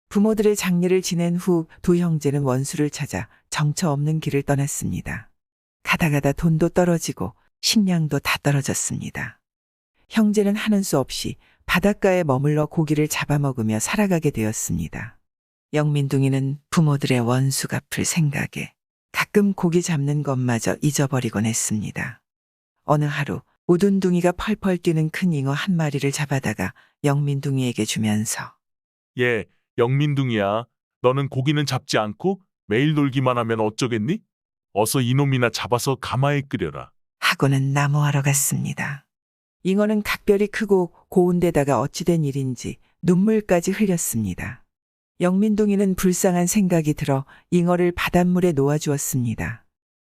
부모들의 장례를 지낸 후 두 형제는 원수를 찾아 정처 없는 길을 떠났습니다. 가다 돈도 떨어지고 식량도 다 떨어졌습니다. 형제는 하는 수 없이 바닷가에 머물러 고기를 잡아먹으며 살아가게 되었습니다. 영민둥이는 부모들의 원수 갚을 생각에 가끔 고기 잡는 것마저 잊어버리곤 했습니다. 어느 하루 우둔둥이가 펄펄 뛰는 큰 잉어 한 마리를 잡아다가 영민둥이에게 주면서 예, 영민둥이야. 너는 고기는 잡지 않고 매일 놀기만 하면 어쩌겠니? 어서 이놈이나 잡아서 가마에 끓여라. 하고는 나무하러 갔습니다. 잉어는 각별히 크고 고운 데다가 어찌된 일인지 눈물까지 흘렸습니다. 영민둥이는 불쌍한 생각이 들어 잉어를 바닷물에 놓아주었습니다.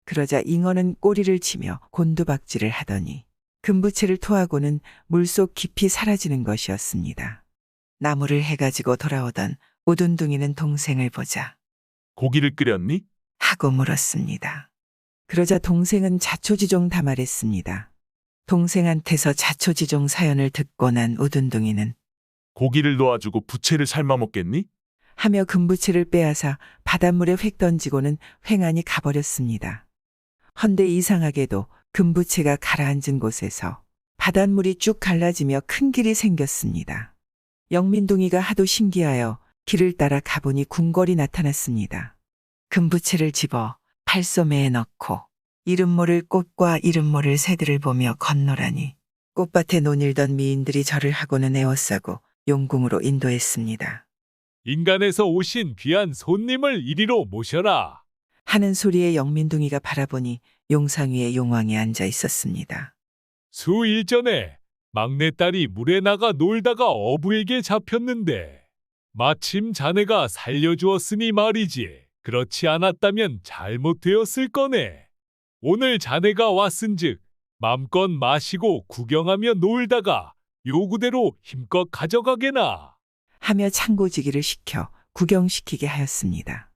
그러자 잉어는 꼬리를 치며 곤두박질을 하더니 금부채를 토하고는 물속 깊이 사라지는 것이었습니다. 나무를 해가지고 돌아오던 우둔둥이는 동생을 보자 고기를 끓였니? 하고 물었습니다. 그러자 동생은 자초지종 다 말했습니다. 동생한테서 자초지종 사연을 듣고 난 우둔둥이는 고기를 놓아주고 부채를 삶아 먹겠니? 하며 금부채를 빼앗아 바닷물에 획 던지고는 횡하니 가버렸습니다. 헌데 이상하게도 금부채가 가라앉은 곳에서 바닷물이 쭉 갈라지며 큰 길이 생겼습니다. 영민둥이가 하도 신기하여 길을 따라 가보니 궁궐이 나타났습니다. 금부채를 집어 팔소매에 넣고 이름 모를 꽃과 이름 모를 새들을 보며 건너라니 꽃밭에 논일던 미인들이 절을 하고는 에워싸고 용궁으로 인도했습니다. 인간에서 오신 귀한 손님을 이리로 모셔라. 하는 소리에 영민둥이가 바라보니 용상 위에 용왕이 앉아 있었습니다. 수일 전에 막내딸이 물에 나가 놀다가 어부에게 잡혔는데 마침 자네가 살려주었으니 말이지. 그렇지 않았다면 잘못되었을 거네. 오늘 자네가 왔은즉 맘껏 마시고 구경하며 놀다가 요구대로 힘껏 가져가게나. 하며 창고지기를 시켜 구경시키게 하였습니다.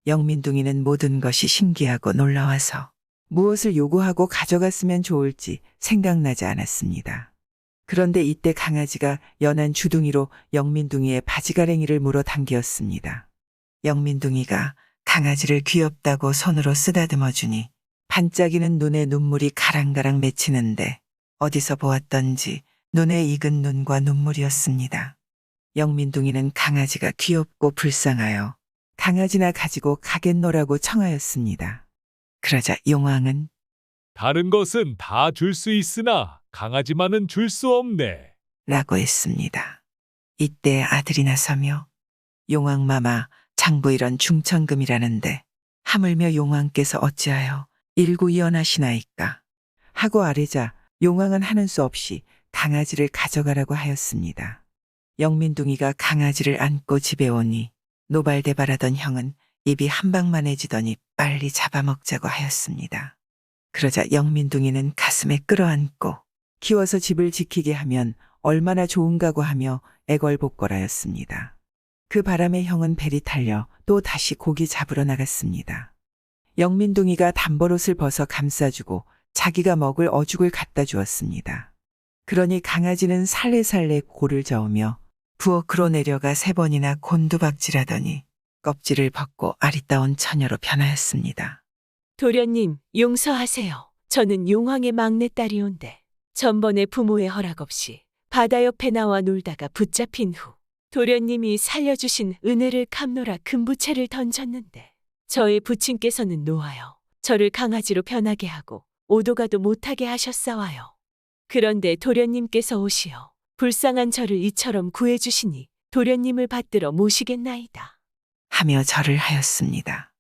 영민둥이는 모든 것이 신기하고 놀라워서 무엇을 요구하고 가져갔으면 좋을지 생각나지 않았습니다. 그런데 이때 강아지가 연한 주둥이로 영민둥이의 바지가랭이를 물어 당기었습니다. 영민둥이가 강아지를 귀엽다고 손으로 쓰다듬어 주니 반짝이는 눈에 눈물이 가랑가랑 맺히는데 어디서 보았던지 눈에 익은 눈과 눈물이었습니다. 영민둥이는 강아지가 귀엽고 불쌍하여 강아지나 가지고 가겠노라고 청하였습니다. 그러자 용왕은 다른 것은 다 줄 수 있으나 강아지만은 줄 수 없네. 라고 했습니다. 이때 아들이 나서며 용왕마마 장부 이런 중천금이라는데 하물며 용왕께서 어찌하여 일구이연하시나이까 하고 아뢰자 용왕은 하는 수 없이 강아지를 가져가라고 하였습니다. 영민둥이가 강아지를 안고 집에 오니 노발대발하던 형은 입이 한방만해지더니 빨리 잡아먹자고 하였습니다. 그러자 영민둥이는 가슴에 끌어안고 키워서 집을 지키게 하면 얼마나 좋은가고 하며 애걸복걸하였습니다. 그 바람에 형은 벨이 탈려 또 다시 고기 잡으러 나갔습니다. 영민둥이가 단벌옷을 벗어 감싸주고 자기가 먹을 어죽을 갖다 주었습니다. 그러니 강아지는 살래살래 고를 저으며 부엌으로 내려가 3번이나 곤두박질하더니 껍질을 벗고 아리따운 처녀로 변하였습니다. 도련님, 용서하세요. 저는 용왕의 막내딸이온데 전번에 부모의 허락 없이 바다 옆에 나와 놀다가 붙잡힌 후 도련님이 살려주신 은혜를 갚노라 금부채를 던졌는데 저의 부친께서는 놓아요. 저를 강아지로 변하게 하고 오도가도 못하게 하셨사와요. 그런데 도련님께서 오시어 불쌍한 저를 이처럼 구해주시니 도련님을 받들어 모시겠나이다. 하며 절을 하였습니다.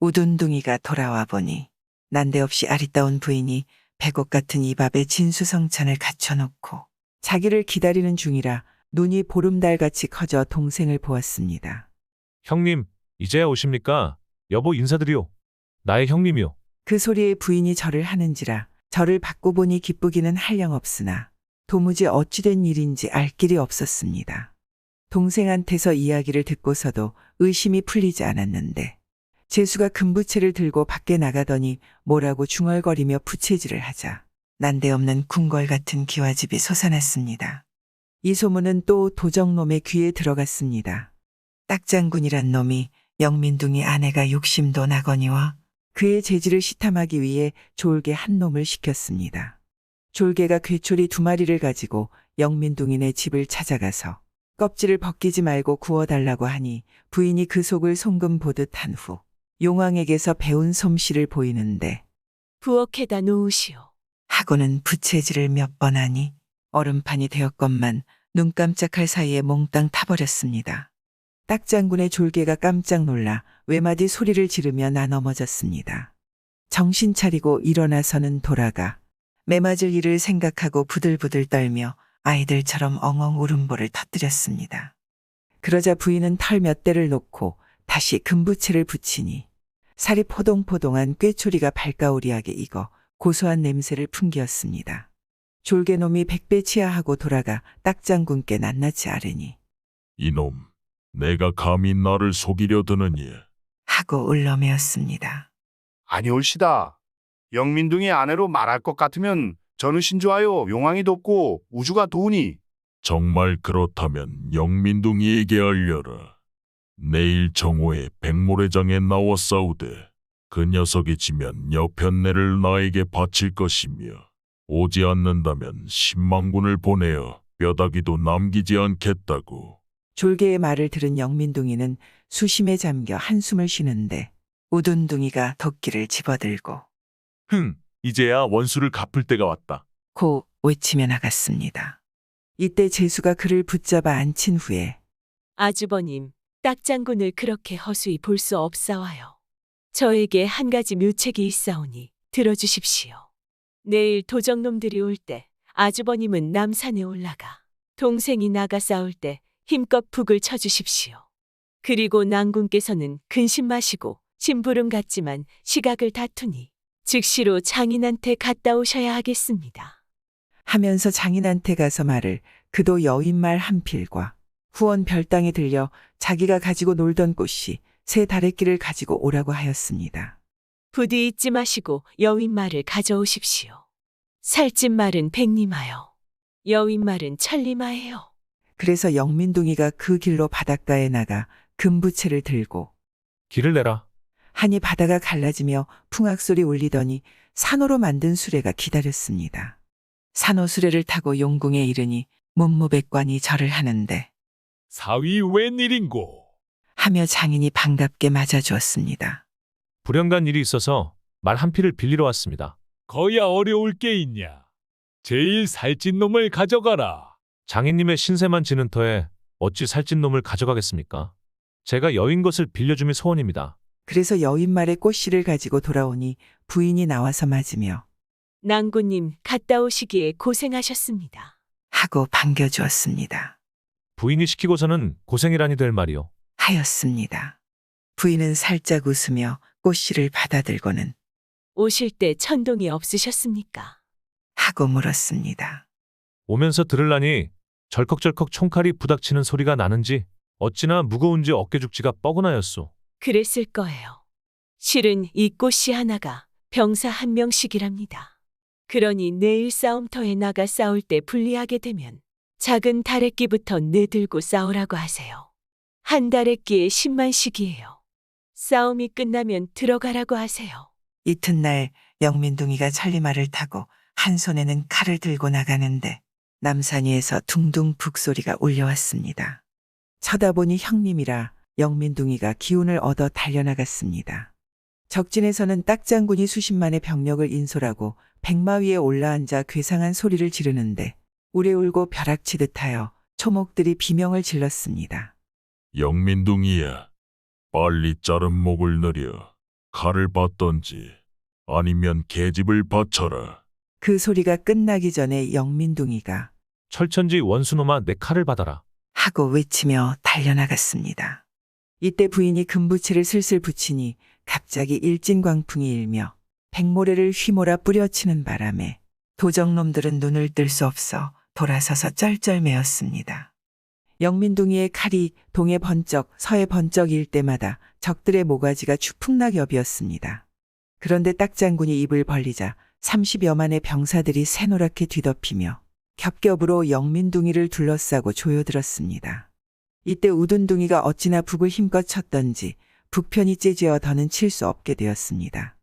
우둔둥이가 돌아와 보니 난데없이 아리따운 부인이 백옥 같은 이 밥에 진수성찬을 갖춰놓고 자기를 기다리는 중이라 눈이 보름달같이 커져 동생을 보았습니다. 형님, 이제야 오십니까? 여보 인사드리오. 나의 형님이요. 그 소리에 부인이 절을 하는지라 절을 받고 보니 기쁘기는 한량없으나 도무지 어찌된 일인지 알 길이 없었습니다. 동생한테서 이야기를 듣고서도 의심이 풀리지 않았는데 재수가 금부채를 들고 밖에 나가더니 뭐라고 중얼거리며 부채질을 하자 난데없는 궁궐 같은 기와집이 솟아났습니다. 이 소문은 또 도적놈의 귀에 들어갔습니다. 딱장군이란 놈이 영민둥이 아내가 욕심도 나거니와 그의 재질을 시탐하기 위해 졸개 한 놈을 시켰습니다. 졸개가 괴초리 2마리를 가지고 영민둥이네 집을 찾아가서 껍질을 벗기지 말고 구워달라고 하니 부인이 그 속을 송금 보듯 한 후 용왕에게서 배운 솜씨를 보이는데 부엌에다 놓으시오. 하고는 부채질을 몇 번 하니 얼음판이 되었건만 눈 깜짝할 사이에 몽땅 타버렸습니다. 딱장군의 졸개가 깜짝 놀라 외마디 소리를 지르며 나 넘어졌습니다. 정신 차리고 일어나서는 돌아가 매맞을 일을 생각하고 부들부들 떨며 아이들처럼 엉엉 울음보를 터뜨렸습니다. 그러자 부인은 털 몇 대를 놓고 다시 금부채를 붙이니 살이 포동포동한 꾀초리가 발가우리하게 익어 고소한 냄새를 풍기었습니다. 졸개놈이 백배치하하고 돌아가 딱장군께 낱낱이 아뢰니 이놈, 내가 감히 나를 속이려 드느니. 하고 울렁매었습니다. 아니올시다. 영민둥이 아내로 말할 것 같으면 저는 신주하여 용왕이 돕고 우주가 도우니. 정말 그렇다면 영민둥이에게 알려라. 내일 정오에 백모래장에 나와 싸우되 그 녀석이 지면 여편네를 나에게 바칠 것이며 오지 않는다면 10만군을 보내어 뼈다귀도 남기지 않겠다고. 졸개의 말을 들은 영민둥이는 수심에 잠겨 한숨을 쉬는데 우둔둥이가 도끼를 집어들고 이제야 원수를 갚을 때가 왔다. 고 외치며 나갔습니다. 이때 재수가 그를 붙잡아 앉힌 후에 아주버님, 딱장군을 그렇게 허수히 볼 수 없사와요. 저에게 한 가지 묘책이 있사오니 들어주십시오. 내일 도적놈들이 올 때 아주버님은 남산에 올라가 동생이 나가 싸울 때 힘껏 북을 쳐주십시오. 그리고 난군께서는 근심 마시고 심부름 같지만 시각을 다투니 즉시로 장인한테 갔다 오셔야 하겠습니다. 하면서 장인한테 가서 말을 그도 여인말 한 필과 후원 별당에 들려 자기가 가지고 놀던 꽃이 새 다래끼를 가지고 오라고 하였습니다. 부디 잊지 마시고 여윈말을 가져오십시오. 살찐말은 백리마요. 여윈말은 천리마예요. 그래서 영민둥이가 그 길로 바닷가에 나가 금부채를 들고 길을 내라. 하니 바다가 갈라지며 풍악소리 울리더니 산호로 만든 수레가 기다렸습니다. 산호 수레를 타고 용궁에 이르니 문무백관이 절을 하는데 사위 웬일인고? 하며 장인이 반갑게 맞아주었습니다. 불현간 일이 있어서 말 한 피를 빌리러 왔습니다. 거야 어려울 게 있냐? 제일 살찐 놈을 가져가라. 장인님의 신세만 지는 터에 어찌 살찐 놈을 가져가겠습니까? 제가 여인 것을 빌려줌이 소원입니다. 그래서 여인말의 꽃씨를 가지고 돌아오니 부인이 나와서 맞으며 난구님 갔다 오시기에 고생하셨습니다. 하고 반겨주었습니다. 부인이 시키고서는 고생이라니 될 말이요. 하였습니다. 부인은 살짝 웃으며 꽃씨를 받아들고는 오실 때 천동이 없으셨습니까? 하고 물었습니다. 오면서 들으려니 절컥절컥 총칼이 부닥치는 소리가 나는지 어찌나 무거운지 어깨죽지가 뻐근하였소. 그랬을 거예요. 실은 이 꽃씨 하나가 병사 한 명씩이랍니다. 그러니 내일 싸움터에 나가 싸울 때 불리하게 되면 작은 다래끼부터 내들고 싸우라고 하세요. 한 다래끼에 10만씩이에요. 싸움이 끝나면 들어가라고 하세요. 이튿날 영민둥이가 천리마를 타고 한 손에는 칼을 들고 나가는데 남산위에서 둥둥 북소리가 울려왔습니다. 쳐다보니 형님이라 영민둥이가 기운을 얻어 달려나갔습니다. 적진에서는 딱장군이 수십만의 병력을 인솔하고 백마 위에 올라앉아 괴상한 소리를 지르는데 우레 울고 벼락치듯 하여 초목들이 비명을 질렀습니다. 영민둥이야, 빨리 자른 목을 내려 칼을 받던지 아니면 계집을 바쳐라. 그 소리가 끝나기 전에 영민둥이가 철천지 원수놈아 내 칼을 받아라. 하고 외치며 달려나갔습니다. 이때 부인이 금부채를 슬슬 붙이니 갑자기 일진광풍이 일며 백모래를 휘몰아 뿌려치는 바람에 도적놈들은 눈을 뜰 수 없어 돌아서서 쩔쩔매었습니다. 영민둥이의 칼이 동해 번쩍 서해 번쩍일 때마다 적들의 모가지가 추풍낙엽이었습니다. 그런데 딱장군이 입을 벌리자 30여만의 병사들이 새노랗게 뒤덮이며 겹겹으로 영민둥이를 둘러싸고 조여들었습니다. 이때 우둔둥이가 어찌나 북을 힘껏 쳤던지 북편이 째지어 더는 칠 수 없게 되었습니다.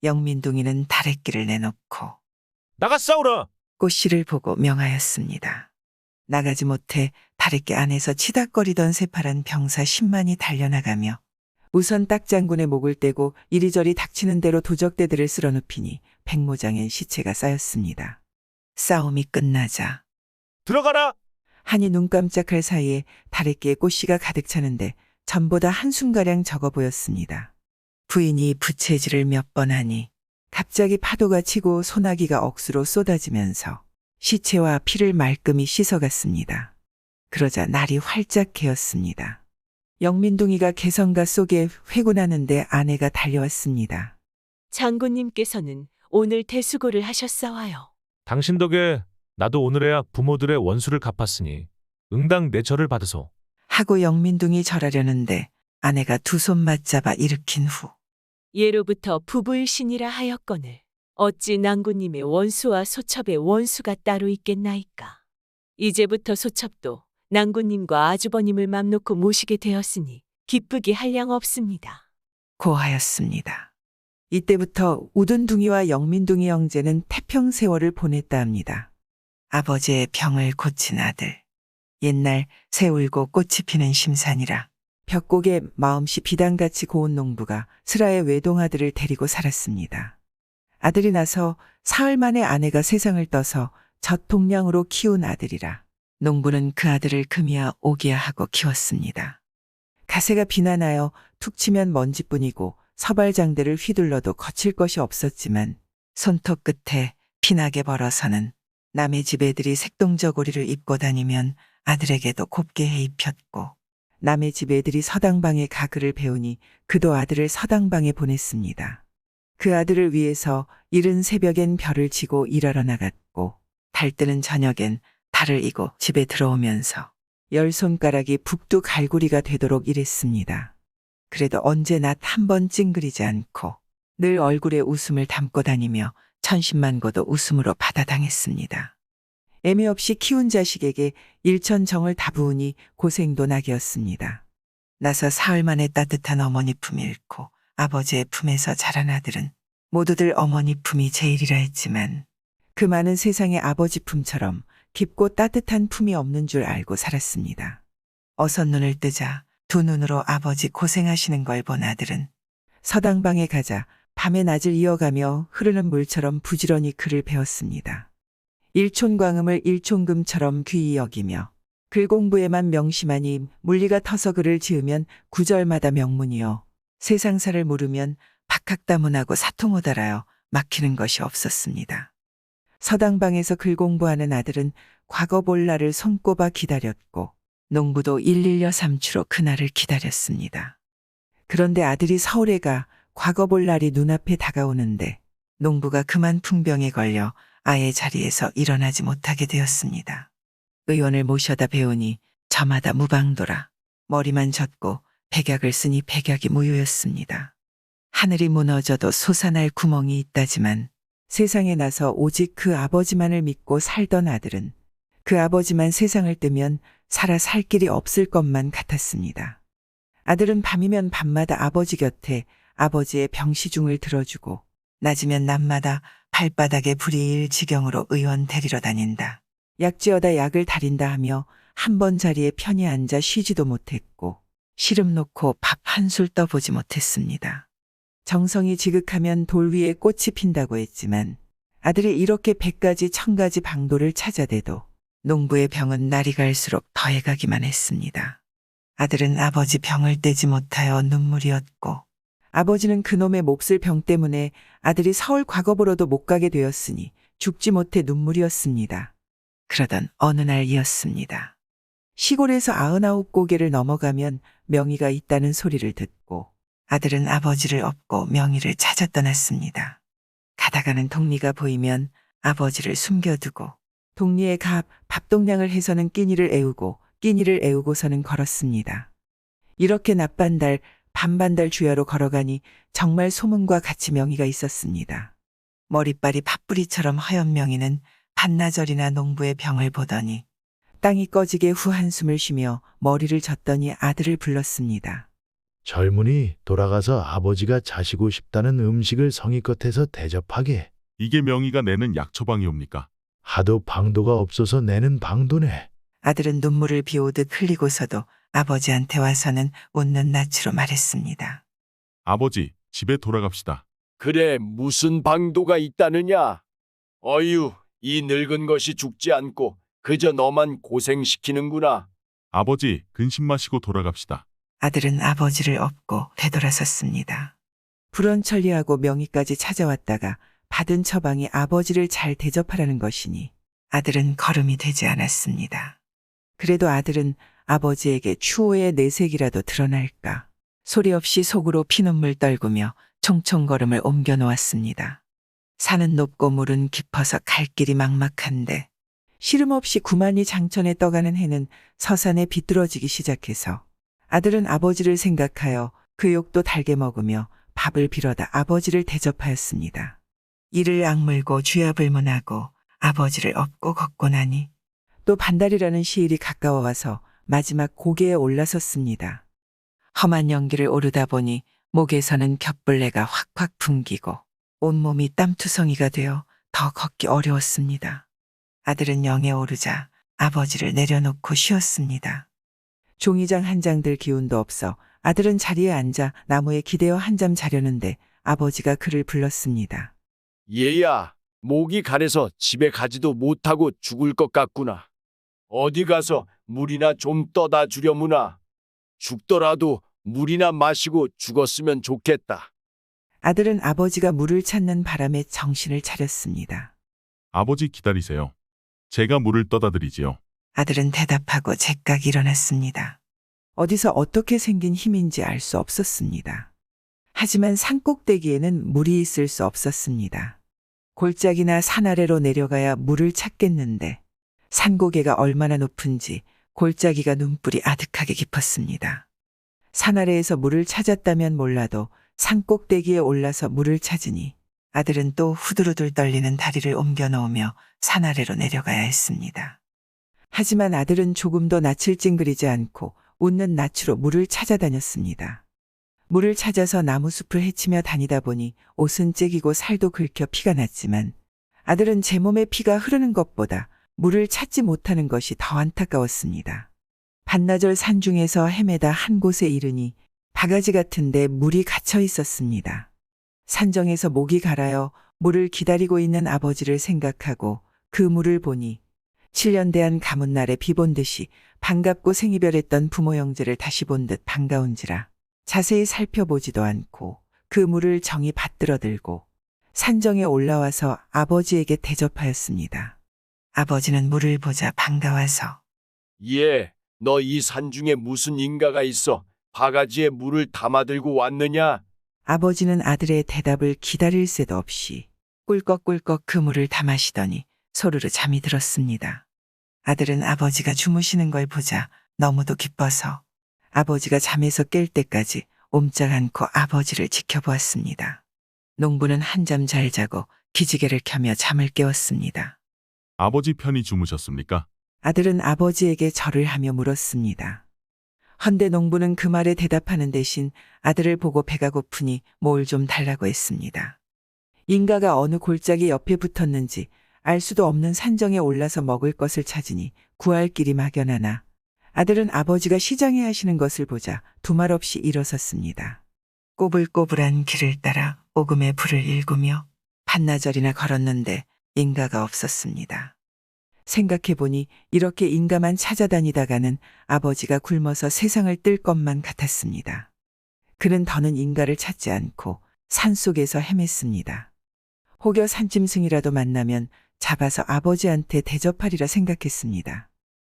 영민둥이는 다래끼를 내놓고 나가 싸우라! 꽃씨를 보고 명하였습니다. 나가지 못해 다래끼 안에서 치닥거리던 새파란 병사 10만이 달려나가며 우선 딱장군의 목을 떼고 이리저리 닥치는 대로 도적대들을 쓸어눕히니 백모장엔 시체가 쌓였습니다. 싸움이 끝나자 들어가라! 하니 눈 깜짝할 사이에 다래끼에 꽃씨가 가득 차는데 전보다 한숨가량 적어 보였습니다. 부인이 부채질을 몇 번 하니 갑자기 파도가 치고 소나기가 억수로 쏟아지면서 시체와 피를 말끔히 씻어갔습니다. 그러자 날이 활짝 개었습니다. 영민둥이가 개성가 속에 회군하는데 아내가 달려왔습니다. 장군님께서는 오늘 대수고를 하셨사와요. 당신 덕에 나도 오늘에야 부모들의 원수를 갚았으니 응당 내 절을 받으소. 하고 영민둥이 절하려는데 아내가 두 손 맞잡아 일으킨 후 예로부터 부부일신이라 하였거늘 어찌 낭군님의 원수와 소첩의 원수가 따로 있겠나이까. 이제부터 소첩도 낭군님과 아주버님을 맘 놓고 모시게 되었으니 기쁘기 한량 없습니다. 고하였습니다. 이때부터 우둔둥이와 영민둥이 형제는 태평세월을 보냈다 합니다. 아버지의 병을 고친 아들. 옛날 새 울고 꽃이 피는 심산이라 벽곡에 마음씨 비단같이 고운 농부가 슬하의 외동아들을 데리고 살았습니다. 아들이 나서 사흘 만에 아내가 세상을 떠서 젖 동량으로 키운 아들이라 농부는 그 아들을 금이야 오기야 하고 키웠습니다. 가세가 비난하여 툭 치면 먼지뿐이고 서발장대를 휘둘러도 거칠 것이 없었지만 손톱 끝에 피나게 벌어서는 남의 집 애들이 색동저고리를 입고 다니면 아들에게도 곱게 해 입혔고 남의 집 애들이 서당방에 가글을 배우니 그도 아들을 서당방에 보냈습니다. 그 아들을 위해서 이른 새벽엔 별을 치고 일하러 나갔고 달 뜨는 저녁엔 달을 이고 집에 들어오면서 10손가락이 북두 갈고리가 되도록 일했습니다. 그래도 언제 낯 한 번 찡그리지 않고 늘 얼굴에 웃음을 담고 다니며 천신만고도 웃음으로 받아당했습니다. 애미 없이 키운 자식에게 일천정을 다 부으니 고생도 낙이었습니다. 나서 사흘 만에 따뜻한 어머니 품 잃고 아버지의 품에서 자란 아들은 모두들 어머니 품이 제일이라 했지만 그 많은 세상의 아버지 품처럼 깊고 따뜻한 품이 없는 줄 알고 살았습니다. 어서 눈을 뜨자 두 눈으로 아버지 고생하시는 걸 본 아들은 서당방에 가자 밤에 낮을 이어가며 흐르는 물처럼 부지런히 글을 배웠습니다. 일촌광음을 일촌금처럼 귀히 여기며 글 공부에만 명심하니 물리가 터서 글을 지으면 구절마다 명문이요 세상사를 모르면 박학다문하고 사통오달하여 막히는 것이 없었습니다. 서당방에서 글 공부하는 아들은 과거 볼 날을 손꼽아 기다렸고 농부도 일일여 삼추로 그날을 기다렸습니다. 그런데 아들이 서울에 가 과거 볼 날이 눈앞에 다가오는데 농부가 그만 풍병에 걸려 아예 자리에서 일어나지 못하게 되었습니다. 의원을 모셔다 배우니 저마다 무방도라 머리만 젖고 백약을 쓰니 백약이 무효였습니다. 하늘이 무너져도 솟아날 구멍이 있다지만 세상에 나서 오직 그 아버지만을 믿고 살던 아들은 그 아버지만 세상을 뜨면 살아 살 길이 없을 것만 같았습니다. 아들은 밤이면 밤마다 아버지 곁에 아버지의 병시중을 들어주고 낮이면 낮마다 발바닥에 불이 일 지경으로 의원 데리러 다닌다. 약지어다 약을 다린다 하며 한 번 자리에 편히 앉아 쉬지도 못했고 시름 놓고 밥 한술 떠보지 못했습니다. 정성이 지극하면 돌 위에 꽃이 핀다고 했지만 아들이 이렇게 100가지 1000가지 방도를 찾아대도 농부의 병은 날이 갈수록 더해가기만 했습니다. 아들은 아버지 병을 떼지 못하여 눈물이었고 아버지는 그놈의 몹쓸 병 때문에 아들이 서울 과거보러도 못 가게 되었으니 죽지 못해 눈물이었습니다. 그러던 어느 날이었습니다. 시골에서 99고개를 넘어가면 명의가 있다는 소리를 듣고 아들은 아버지를 업고 명의를 찾아 떠났습니다. 가다가는 동리가 보이면 아버지를 숨겨두고 동리에 밥동량을 해서는 끼니를 애우고 끼니를 애우고서는 걸었습니다. 이렇게 낮반달 반반달 주야로 걸어가니 정말 소문과 같이 명의가 있었습니다. 머리빨이 팥뿌리처럼 허연 명의는 반나절이나 농부의 병을 보더니 땅이 꺼지게 후 한숨을 쉬며 머리를 젓더니 아들을 불렀습니다. 젊은이 돌아가서 아버지가 자시고 싶다는 음식을 성의껏 해서 대접하게. 이게 명의가 내는 약처방이옵니까? 하도 방도가 없어서 내는 방도네. 아들은 눈물을 비오듯 흘리고서도 아버지한테 와서는 웃는 낯으로 말했습니다. 아버지, 집에 돌아갑시다. 그래, 무슨 방도가 있다느냐? 어휴, 이 늙은 것이 죽지 않고 그저 너만 고생시키는구나. 아버지, 근심 마시고 돌아갑시다. 아들은 아버지를 업고 되돌아섰습니다. 불원천리하고 명의까지 찾아왔다가 받은 처방이 아버지를 잘 대접하라는 것이니 아들은 걸음이 되지 않았습니다. 그래도 아들은 아버지에게 추호의 내색이라도 드러날까 소리 없이 속으로 피눈물 떨구며 총총걸음을 옮겨 놓았습니다. 산은 높고 물은 깊어서 갈 길이 막막한데 시름 없이 구만이 장천에 떠가는 해는 서산에 비뚤어지기 시작해서 아들은 아버지를 생각하여 그 욕도 달게 먹으며 밥을 빌어다 아버지를 대접하였습니다. 이를 악물고 주야불문하고 아버지를 업고 걷고 나니 또 반달이라는 시일이 가까워 와서 마지막 고개에 올라섰습니다. 험한 연기를 오르다 보니 목에서는 겹벌레가 확확 풍기고 온몸이 땀투성이가 되어 더 걷기 어려웠습니다. 아들은 영에 오르자 아버지를 내려놓고 쉬었습니다. 종이장 한 장 들 기운도 없어 아들은 자리에 앉아 나무에 기대어 한잠 자려는데 아버지가 그를 불렀습니다. 얘야, 목이 가래서 집에 가지도 못하고 죽을 것 같구나. 어디 가서 물이나 좀 떠다 주려무나. 죽더라도 물이나 마시고 죽었으면 좋겠다. 아들은 아버지가 물을 찾는 바람에 정신을 차렸습니다. 아버지 기다리세요. 제가 물을 떠다 드리지요. 아들은 대답하고 제깍 일어났습니다. 어디서 어떻게 생긴 힘인지 알 수 없었습니다. 하지만 산꼭대기에는 물이 있을 수 없었습니다. 골짜기나 산 아래로 내려가야 물을 찾겠는데 산고개가 얼마나 높은지 골짜기가 눈뿔이 아득하게 깊었습니다. 산 아래에서 물을 찾았다면 몰라도 산꼭대기에 올라서 물을 찾으니 아들은 또 후두루들 떨리는 다리를 옮겨 놓으며 산 아래로 내려가야 했습니다. 하지만 아들은 조금도 낯을 찡그리지 않고 웃는 낯으로 물을 찾아다녔습니다. 물을 찾아서 나무숲을 헤치며 다니다 보니 옷은 째기고 살도 긁혀 피가 났지만 아들은 제 몸에 피가 흐르는 것보다 물을 찾지 못하는 것이 더 안타까웠습니다. 반나절 산중에서 헤매다 한 곳에 이르니 바가지 같은데 물이 갇혀 있었습니다. 산정에서 목이 갈아여 물을 기다리고 있는 아버지를 생각하고 그 물을 보니 7년 대한 가문날에 비본 듯이 반갑고 생이별했던 부모 형제를 다시 본 듯 반가운지라 자세히 살펴보지도 않고 그 물을 정이 받들어 들고 산정에 올라와서 아버지에게 대접하였습니다. 아버지는 물을 보자 반가워서 예, 너 이 산중에 무슨 인가가 있어 바가지에 물을 담아 들고 왔느냐? 아버지는 아들의 대답을 기다릴 새도 없이 꿀꺽꿀꺽 그 물을 다 마시더니 소르르 잠이 들었습니다. 아들은 아버지가 주무시는 걸 보자 너무도 기뻐서 아버지가 잠에서 깰 때까지 옴짝 않고 아버지를 지켜보았습니다. 농부는 한잠 잘 자고 기지개를 켜며 잠을 깨웠습니다. 아버지 편히 주무셨습니까? 아들은 아버지에게 절을 하며 물었습니다. 헌데 농부는 그 말에 대답하는 대신 아들을 보고 배가 고프니 뭘 좀 달라고 했습니다. 인가가 어느 골짜기 옆에 붙었는지 알 수도 없는 산정에 올라서 먹을 것을 찾으니 구할 길이 막연하나 아들은 아버지가 시장에 하시는 것을 보자 두말 없이 일어섰습니다. 꼬불꼬불한 길을 따라 오금에 불을 일구며 반나절이나 걸었는데 인가가 없었습니다. 생각해보니 이렇게 인가만 찾아다니다가는 아버지가 굶어서 세상을 뜰 것만 같았습니다. 그는 더는 인가를 찾지 않고 산속에서 헤맸습니다. 혹여 산짐승이라도 만나면 잡아서 아버지한테 대접하리라 생각했습니다.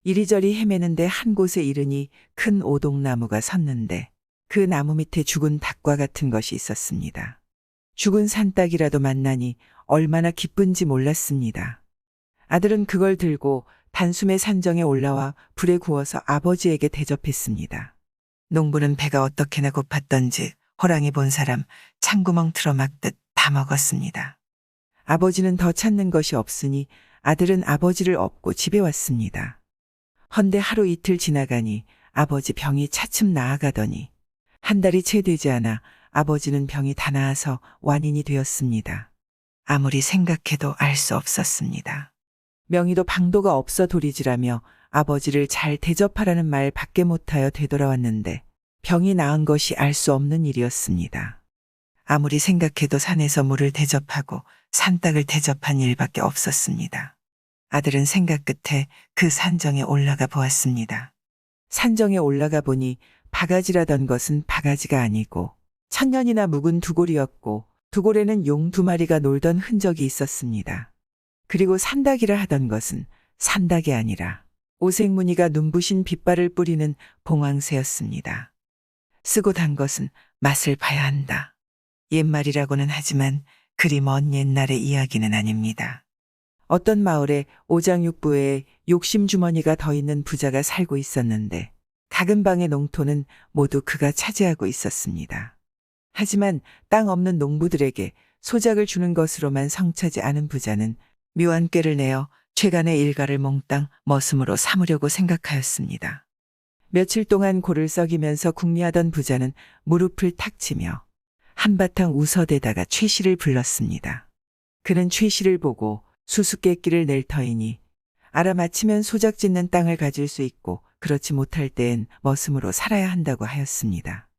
이리저리 헤매는데 한 곳에 이르니 큰 오동나무가 섰는데 그 나무 밑에 죽은 닭과 같은 것이 있었습니다. 죽은 산닭이라도 만나니 얼마나 기쁜지 몰랐습니다. 아들은 그걸 들고 단숨에 산정에 올라와 불에 구워서 아버지에게 대접했습니다. 농부는 배가 어떻게나 고팠던지 호랑이 본 사람 창구멍 틀어막듯 다 먹었습니다. 아버지는 더 찾는 것이 없으니 아들은 아버지를 업고 집에 왔습니다. 헌데 하루 이틀 지나가니 아버지 병이 차츰 나아가더니 한 달이 채 되지 않아 아버지는 병이 다 나아서 완인이 되었습니다. 아무리 생각해도 알 수 없었습니다. 명의도 방도가 없어 도리지라며 아버지를 잘 대접하라는 말 밖에 못하여 되돌아왔는데 병이 나은 것이 알 수 없는 일이었습니다. 아무리 생각해도 산에서 물을 대접하고 산닭을 대접한 일밖에 없었습니다. 아들은 생각 끝에 그 산정에 올라가 보았습니다. 산정에 올라가 보니 바가지라던 것은 바가지가 아니고 천년이나 묵은 두골이었고 두골에는 용 2마리가 놀던 흔적이 있었습니다. 그리고 산닭이라 하던 것은 산닭이 아니라 오색무늬가 눈부신 빛발을 뿌리는 봉황새였습니다. 쓰고 단 것은 맛을 봐야 한다. 옛말이라고는 하지만 그리 먼 옛날의 이야기는 아닙니다. 어떤 마을에 오장육부에 욕심주머니가 더 있는 부자가 살고 있었는데 작은 방의 농토는 모두 그가 차지하고 있었습니다. 하지만 땅 없는 농부들에게 소작을 주는 것으로만 성차지 않은 부자는 묘한 꾀를 내어 최간의 일가를 몽땅 머슴으로 삼으려고 생각하였습니다. 며칠 동안 고를 썩이면서 궁리하던 부자는 무릎을 탁 치며 한바탕 웃어대다가 최 씨를 불렀습니다. 그는 최 씨를 보고 수수께끼를 낼 터이니 알아맞히면 소작 짓는 땅을 가질 수 있고 그렇지 못할 때엔 머슴으로 살아야 한다고 하였습니다.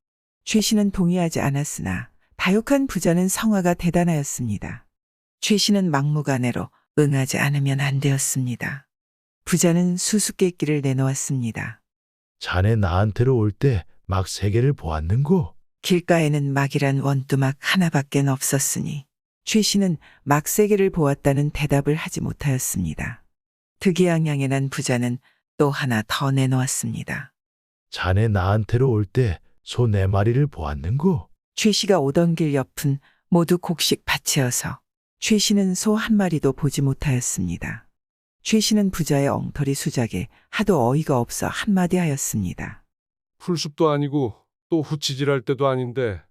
최 씨는 동의하지 않았으나 다육한 부자는 성화가 대단하였습니다. 최 씨는 막무가내로 응하지 않으면 안 되었습니다. 부자는 수수께끼를 내놓았습니다. 자네 나한테로 올 때 막 3개를 보았는고? 길가에는 막이란 원두막 하나밖엔 없었으니 최 씨는 막 3개를 보았다는 대답을 하지 못하였습니다. 득이양양에 난 부자는 또 하나 더 내놓았습니다. 자네 나한테로 올 때 소 4마리를 보았는고? 최 씨가 오던 길 옆은 모두 곡식 밭이어서 최 씨는 소 1마리도 보지 못하였습니다. 최 씨는 부자의 엉터리 수작에 하도 어이가 없어 한마디 하였습니다. 풀숲도 아니고 또 후치질할 때도 아닌데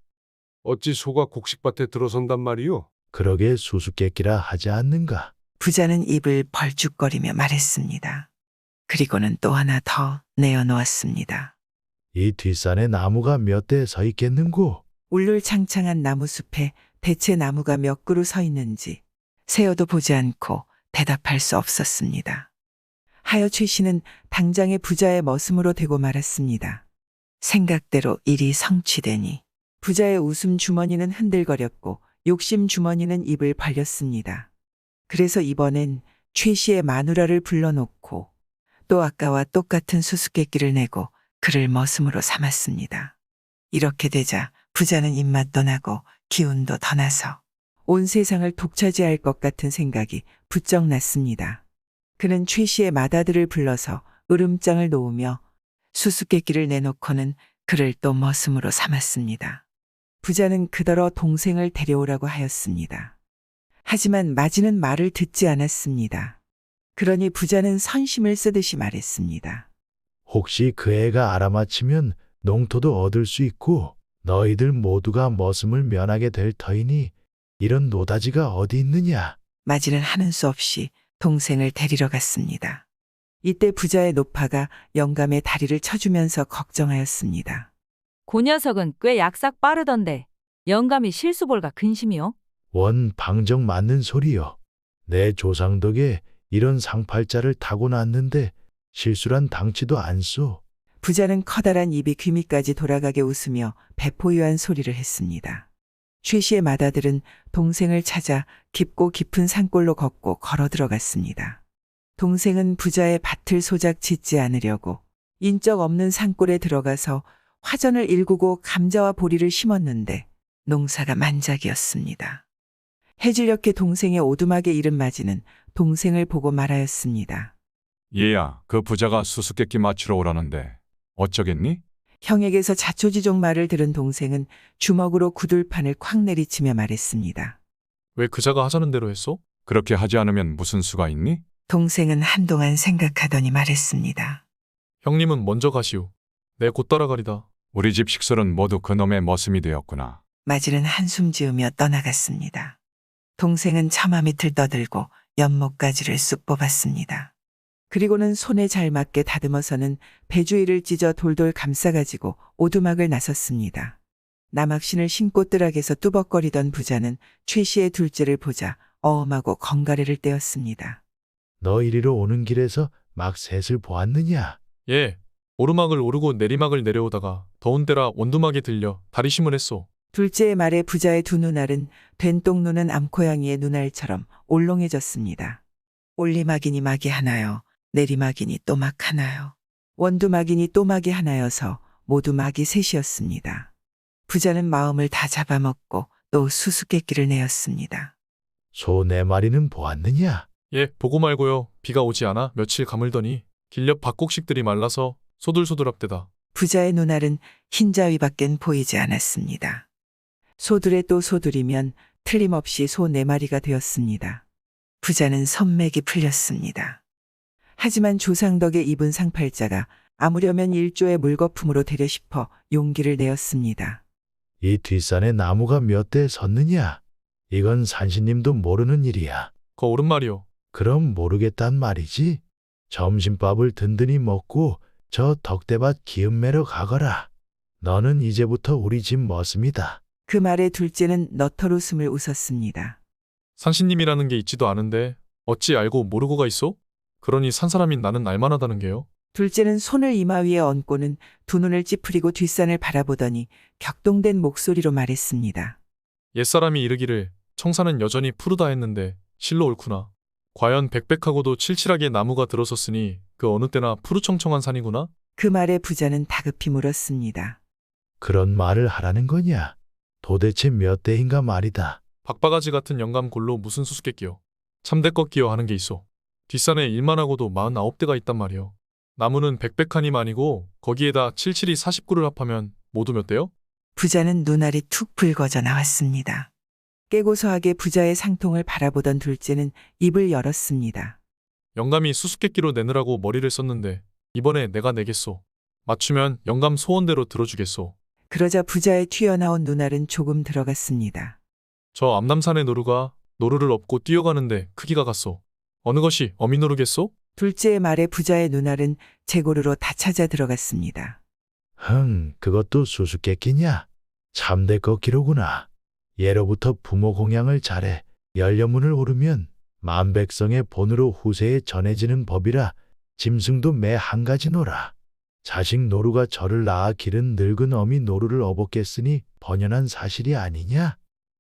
어찌 소가 곡식밭에 들어선단 말이요? 그러게 수수께끼라 하지 않는가? 부자는 입을 벌쭉거리며 말했습니다. 그리고는 또 하나 더 내어놓았습니다. 이 뒷산에 나무가 몇 대 서 있겠는고? 울룰창창한 나무숲에 대체 나무가 몇 그루 서 있는지 세어도 보지 않고 대답할 수 없었습니다. 하여 최 씨는 당장에 부자의 머슴으로 되고 말았습니다. 생각대로 일이 성취되니 부자의 웃음 주머니는 흔들거렸고 욕심 주머니는 입을 벌렸습니다. 그래서 이번엔 최 씨의 마누라를 불러놓고 또 아까와 똑같은 수수께끼를 내고 그를 머슴으로 삼았습니다. 이렇게 되자 부자는 입맛도 나고 기운도 더 나서 온 세상을 독차지할 것 같은 생각이 부쩍 났습니다. 그는 최 씨의 맏아들을 불러서 으름장을 놓으며 수수께끼를 내놓고는 그를 또 머슴으로 삼았습니다. 부자는 그더러 동생을 데려오라고 하였습니다. 하지만 마지는 말을 듣지 않았습니다. 그러니 부자는 선심을 쓰듯이 말했습니다. 혹시 그 애가 알아맞히면 농토도 얻을 수 있고 너희들 모두가 머슴을 면하게 될 터이니 이런 노다지가 어디 있느냐? 마지는 하는 수 없이 동생을 데리러 갔습니다. 이때 부자의 노파가 영감의 다리를 쳐주면서 걱정하였습니다. 그 녀석은 꽤 약삭 빠르던데 영감이 실수볼까 근심이요? 원 방정 맞는 소리요. 내 조상 덕에 이런 상팔자를 타고 났는데 실수란 당치도 않소. 부자는 커다란 입이 귀밑까지 돌아가게 웃으며 배포유한 소리를 했습니다. 최 씨의 맏아들은 동생을 찾아 깊고 깊은 산골로 걷고 걸어 들어갔습니다. 동생은 부자의 밭을 소작 짓지 않으려고 인적 없는 산골에 들어가서 화전을 일구고 감자와 보리를 심었는데 농사가 만작이었습니다. 해질녘에 동생의 오두막에 이른 맞이는 동생을 보고 말하였습니다. 얘야, 그 부자가 수수께끼 맞추러 오라는데 어쩌겠니? 형에게서 자초지종 말을 들은 동생은 주먹으로 구들판을 콱 내리치며 말했습니다. 왜 그자가 하자는 대로 했소? 그렇게 하지 않으면 무슨 수가 있니? 동생은 한동안 생각하더니 말했습니다. 형님은 먼저 가시오. 내 곧 따라가리다. 우리 집 식솔은 모두 그놈의 머슴이 되었구나. 맞이는 한숨 지으며 떠나갔습니다. 동생은 처마 밑을 떠들고 연못가지를 쑥 뽑았습니다. 그리고는 손에 잘 맞게 다듬어서는 배주위를 찢어 돌돌 감싸가지고 오두막을 나섰습니다. 남학신을 신고 뜰락에서 뚜벅거리던 부자는 최 씨의 둘째를 보자 어음하고 건가래를 떼었습니다. 너 이리로 오는 길에서 막 셋을 보았느냐? 예, 오르막을 오르고 내리막을 내려오다가 더운 때라 원두막에 들려 다리심을 했소. 둘째의 말에 부자의 두 눈알은 된똥 누는 암코양이의 눈알처럼 올롱해졌습니다. 올리막이니 막이 하나요. 내리막이니 또 막 하나요. 원두막이니 또 막이 하나여서 모두 막이 셋이었습니다. 부자는 마음을 다 잡아먹고 또 수수께끼를 내었습니다. 소 네 마리는 보았느냐? 예, 보고 말고요. 비가 오지 않아 며칠 가물더니 길옆 밭곡식들이 말라서 소들소들합대다. 부자의 눈알은 흰자위밖엔 보이지 않았습니다. 소들에 또 소들이면 틀림없이 소 4마리가 되었습니다. 부자는 선맥이 풀렸습니다. 하지만 조상 덕에 입은 상팔자가 아무려면 일조의 물거품으로 되려 싶어 용기를 내었습니다. 이 뒷산에 나무가 몇 대 섰느냐? 이건 산신님도 모르는 일이야. 거 옳은 말이요. 그럼 모르겠단 말이지. 점심밥을 든든히 먹고 저 덕대밭 기음 매러 가거라. 너는 이제부터 우리 집 머슴이다. 그 말에 둘째는 너털웃음을 웃었습니다. 산신님이라는 게 있지도 않은데 어찌 알고 모르고가 있어? 그러니 산 사람인 나는 알만하다는 게요. 둘째는 손을 이마 위에 얹고는 두 눈을 찌푸리고 뒷산을 바라보더니 격동된 목소리로 말했습니다. 옛사람이 이르기를 청산은 여전히 푸르다 했는데 실로 옳구나. 과연 백백하고도 칠칠하게 나무가 들어섰으니 그 어느 때나 푸르청청한 산이구나. 그 말에 부자는 다급히 물었습니다. 그런 말을 하라는 거냐? 도대체 몇 대인가 말이다. 박바가지 같은 영감 골로 무슨 수수께끼요. 참대 꺾기요 하는 게 있어. 뒷산에 일만 하고도 49대가 있단 말이요. 나무는 백백하니만이고 거기에다 칠칠이 49를 합하면 모두 몇 대요? 부자는 눈알이 툭 붉어져 나왔습니다. 깨고서하게 부자의 상통을 바라보던 둘째는 입을 열었습니다. 영감이 수수께끼로 내느라고 머리를 썼는데 이번에 내가 내겠소. 맞추면 영감 소원대로 들어주겠소. 그러자 부자의 튀어나온 눈알은 조금 들어갔습니다. 저 암남산의 노루가 노루를 업고 뛰어가는데 크기가 같소. 어느 것이 어미노루겠소? 둘째의 말에 부자의 눈알은 제고루로 다 찾아 들어갔습니다. 그것도 수수께끼냐? 참대 꺾기로구나. 예로부터 부모 공양을 잘해 열려문을 오르면 만백성의 본으로 후세에 전해지는 법이라 짐승도 매 한 가지 노라. 자식 노루가 저를 낳아 기른 늙은 어미 노루를 업었겠으니 번연한 사실이 아니냐?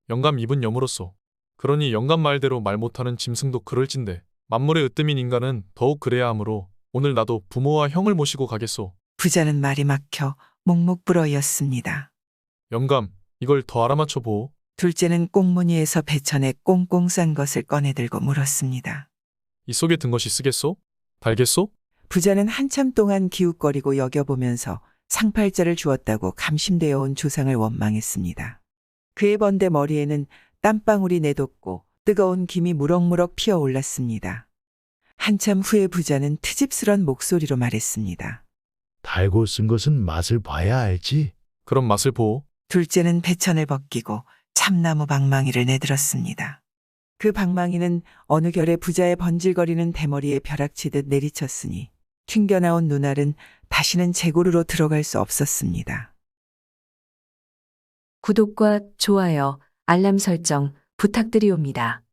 영감 입은 여물었소. 그러니 영감 말대로 말 못하는 짐승도 그럴진데 만물의 으뜸인 인간은 더욱 그래야 하므로 오늘 나도 부모와 형을 모시고 가겠소. 부자는 말이 막혀 묵묵부러이었습니다. 영감, 이걸 더 알아맞혀 보오. 둘째는 꽁무니에서 배천에 꽁꽁 싼 것을 꺼내들고 물었습니다. 이 속에 든 것이 쓰겠소? 달겠소? 부자는 한참 동안 기웃거리고 여겨보면서 상팔자를 주었다고 감심되어 온 조상을 원망했습니다. 그의 번데 머리에는 땀방울이 내돋고 뜨거운 김이 무럭무럭 피어올랐습니다. 한참 후에 부자는 트집스런 목소리로 말했습니다. 달고 쓴 것은 맛을 봐야 알지. 그럼 맛을 보오. 둘째는 배천을 벗기고 참나무 방망이를 내들었습니다. 그 방망이는 어느 결에 부자의 번질거리는 대머리에 벼락치듯 내리쳤으니 튕겨나온 눈알은 다시는 제고르로 들어갈 수 없었습니다. 구독과 좋아요, 알람 설정 부탁드리옵니다.